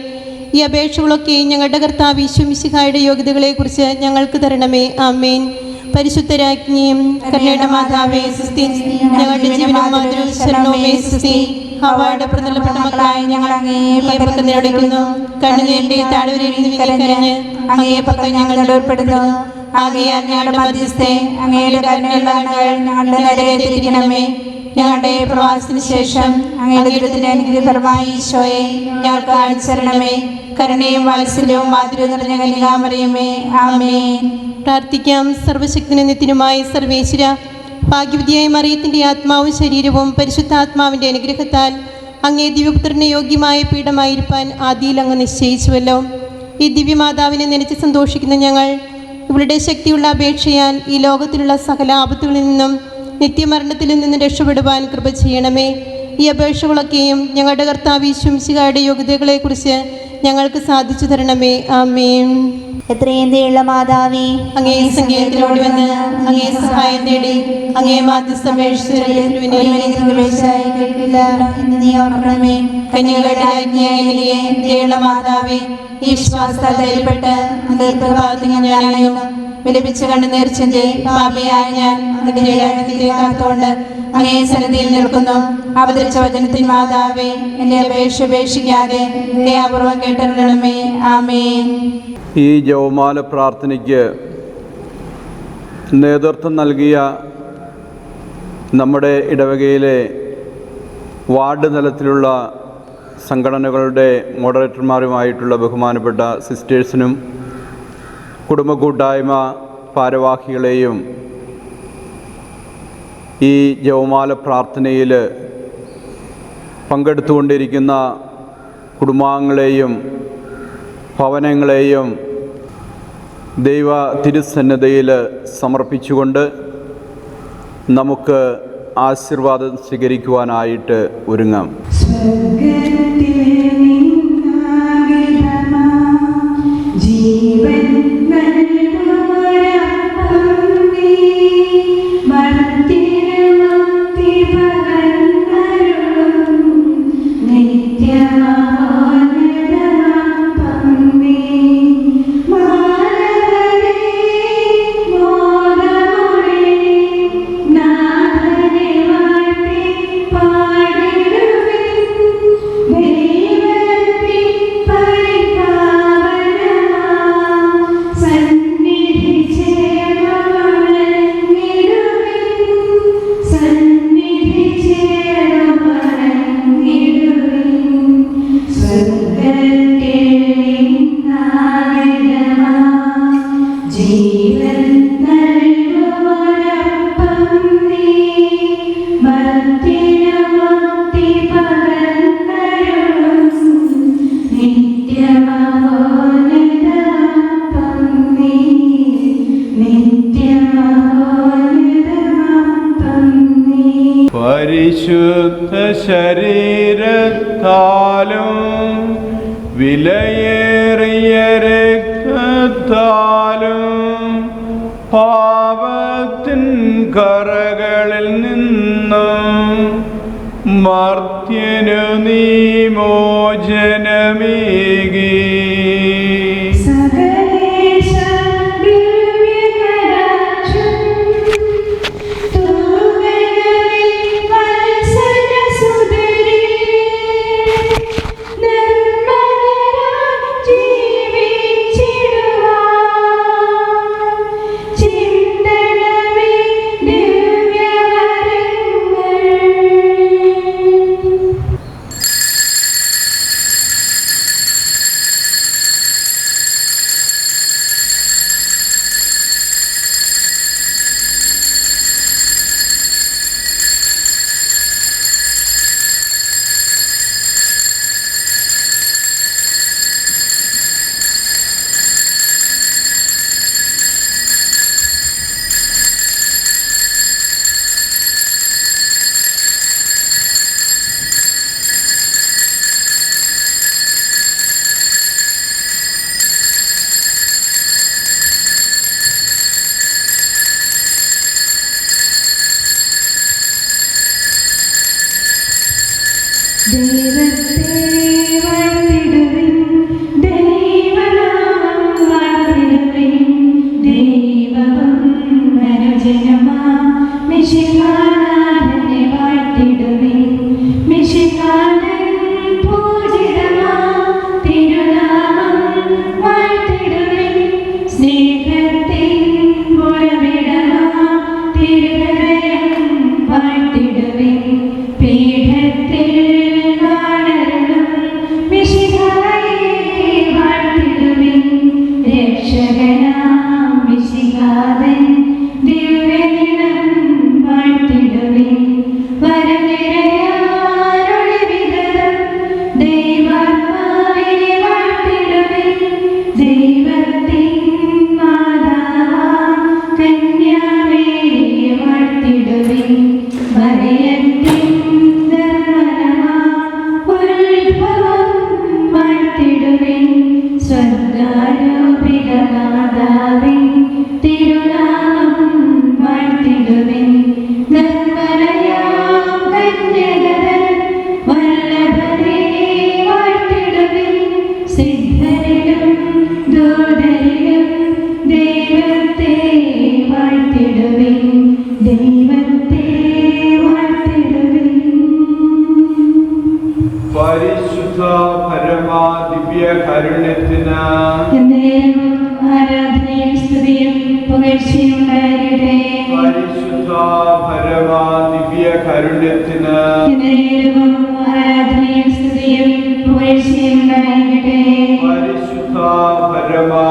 ഈ അപേക്ഷകളൊക്കെ ഞങ്ങളുടെ കർത്താവ് ഈശോ മിശിഹായുടെ യോഗ്യതകളെക്കുറിച്ച് ഞങ്ങൾക്ക് തരണമേ. ആമേൻ. പരിശുദ്ധ രാജ്ഞിയും കരുണയുടെ മാതാവേ സുസ്തി, ഞങ്ങളുടെ ജീവനും മാതൃ ശരണവുമേ സുസ്തി. ഹവ്വായുടെ പ്രതലപ്പെട്ട മക്കളായി ഞങ്ങൾ അങ്ങേ ഭയപക്കം നിലവിളിക്കുന്നു. കണ്ണുനീരിന്റെ താഴ്വരയിൽ കരഞ്ഞ് അങ്ങേ പക്കം ഞങ്ങൾ നടുവർപ്പെടുന്നു. ആകയാൽ ഞങ്ങളുടെ മധ്യസ്ഥെ അങ്ങയുടെ കരുണയുള്ള കണ്ണുകൾ ഞങ്ങളുടെ നേരെ തിരിക്കണമേ. ഞങ്ങളുടെ പ്രവാസത്തിന് ശേഷം അങ്ങയുടെ ദുരിതത്തിന്റെ അനുഗ്രഹപരമായ ഈശോയെ ഞങ്ങൾക്ക് കാണിച്ചരണമേ. കരുണയും വാത്സല്യവും മാധുര്യവും നിറഞ്ഞ കന്യകാമറിയമേ, ആമേൻ. പ്രാർത്ഥിക്കാം. സർവശക്തനും നിത്യനുമായ സർവേശ്വര, ഭാഗ്യവതിയായ മറിയത്തിന്റെ ആത്മാവും ശരീരവും പരിശുദ്ധാത്മാവിന്റെ അനുഗ്രഹത്താൽ അങ്ങേ ദിവ്യപുത്രന് യോഗ്യമായ പീഠമായിരിക്കാൻ ആദിയിൽ അങ്ങ് നിശ്ചയിച്ചുവല്ലോ. ഈ ദിവ്യമാതാവിനെ നനച്ച് സന്തോഷിക്കുന്ന ഞങ്ങൾ ഇവളുടെ ശക്തിയുള്ള അപേക്ഷയാൽ ഈ ലോകത്തിലുള്ള സകല ആപത്തുകളിൽ നിന്നും നിത്യമരണത്തിൽ നിന്നും രക്ഷപ്പെടുവാൻ കൃപ ചെയ്യണമേ. ഈ അപേക്ഷകളൊക്കെയും ഞങ്ങളുടെ കർത്താവ് യേശു മിശിഹായുടെ യോഗ്യതകളെക്കുറിച്ച് ഞങ്ങൾക്ക് സാധിച്ചു തരണമേ. ആമേൻ. എത്രയും ദയുള്ള മാതാവേ, അങ്ങേ സങ്കേതത്തിലോട് വന്ന് അങ്ങേ സഹായം തേടി അങ്ങേ നീ ഓർക്കണമേ. കന്യകളുടെ രാജ്ഞിയായ ദയുള്ള മാതാവേ, ഈ വിശ്വാസത്താൽ ധൈര്യപ്പെട്ട് ഞാൻ വിലപിച്ച് കണ്ട് നേർച്ചെന്റെ പാപിയായ ഞാൻ അതിന്റെ കാത്തുകൊണ്ട് അങ്ങേ സന്നിധിയിൽ നിൽക്കുന്നു. അവതരിച്ച വചനത്തിൻ മാതാവേ, എന്റെ അപേക്ഷ ഉപേക്ഷിക്കാതെ ദയാപൂർവം കേട്ടറിയണമേ. ആമേൻ. ഈ ജപമാല പ്രാർത്ഥനയ്ക്ക് നേതൃത്വം നൽകിയ നമ്മുടെ ഇടവകയിലെ വാർഡ് തലത്തിലുള്ള സംഘടനകളുടെ മോഡറേറ്റർമാരുമായിട്ടുള്ള ബഹുമാനപ്പെട്ട സിസ്റ്റേഴ്സിനും കുടുംബ കൂട്ടായ്മ ഭാരവാഹികളെയും ഈ ജപമാല പ്രാർത്ഥനയിൽ പങ്കെടുത്തുകൊണ്ടിരിക്കുന്ന കുടുംബാംഗങ്ങളെയും ഭവനങ്ങളെയും ദൈവ തിരുസന്നിധിയിൽ സമർപ്പിച്ചുകൊണ്ട് നമുക്ക് ആശീർവാദം സ്വീകരിക്കുവാനായിട്ട് ഒരുങ്ങാം. പരിശുദ്ധ ശരീരത്താലും വിലയേറിയ രക്തത്താലും പാപത്തിൻ കറകളിൽ നിന്നും മർത്യനു നീ മോചനമേകി. വരനിരയാരൊളി വിതത മാതാവിൻ തിരുനാമം വാഴ്ത്തിടുവിൻ. നിർമ്മലയാം കന്യകതൻ വല്ലഭനെ വാഴ്ത്തിടുവിൻ. സിദ്ധരിലും ദൂതരിലും ദൈവത്തെ വാഴ്ത്തിടുവിൻ. ദൈവത്തെ വാഴ്ത്തിടുവിൻ. പരിശുദ്ധ പരമാ ദിവ്യ കാരുണ്യത്തിന് ആരാധനയും സ്തുതിയും പുകഴ്ചയും ഉണ്ടാകട്ടെ. പരിശുദ്ധ പരമാ ദിവ്യ കാരുണ്യത്തിന് ആരാധനയും സ്തുതിയും പുകഴ്ചയും ഉണ്ടാകട്ടെ. പരിശുദ്ധ പരമാ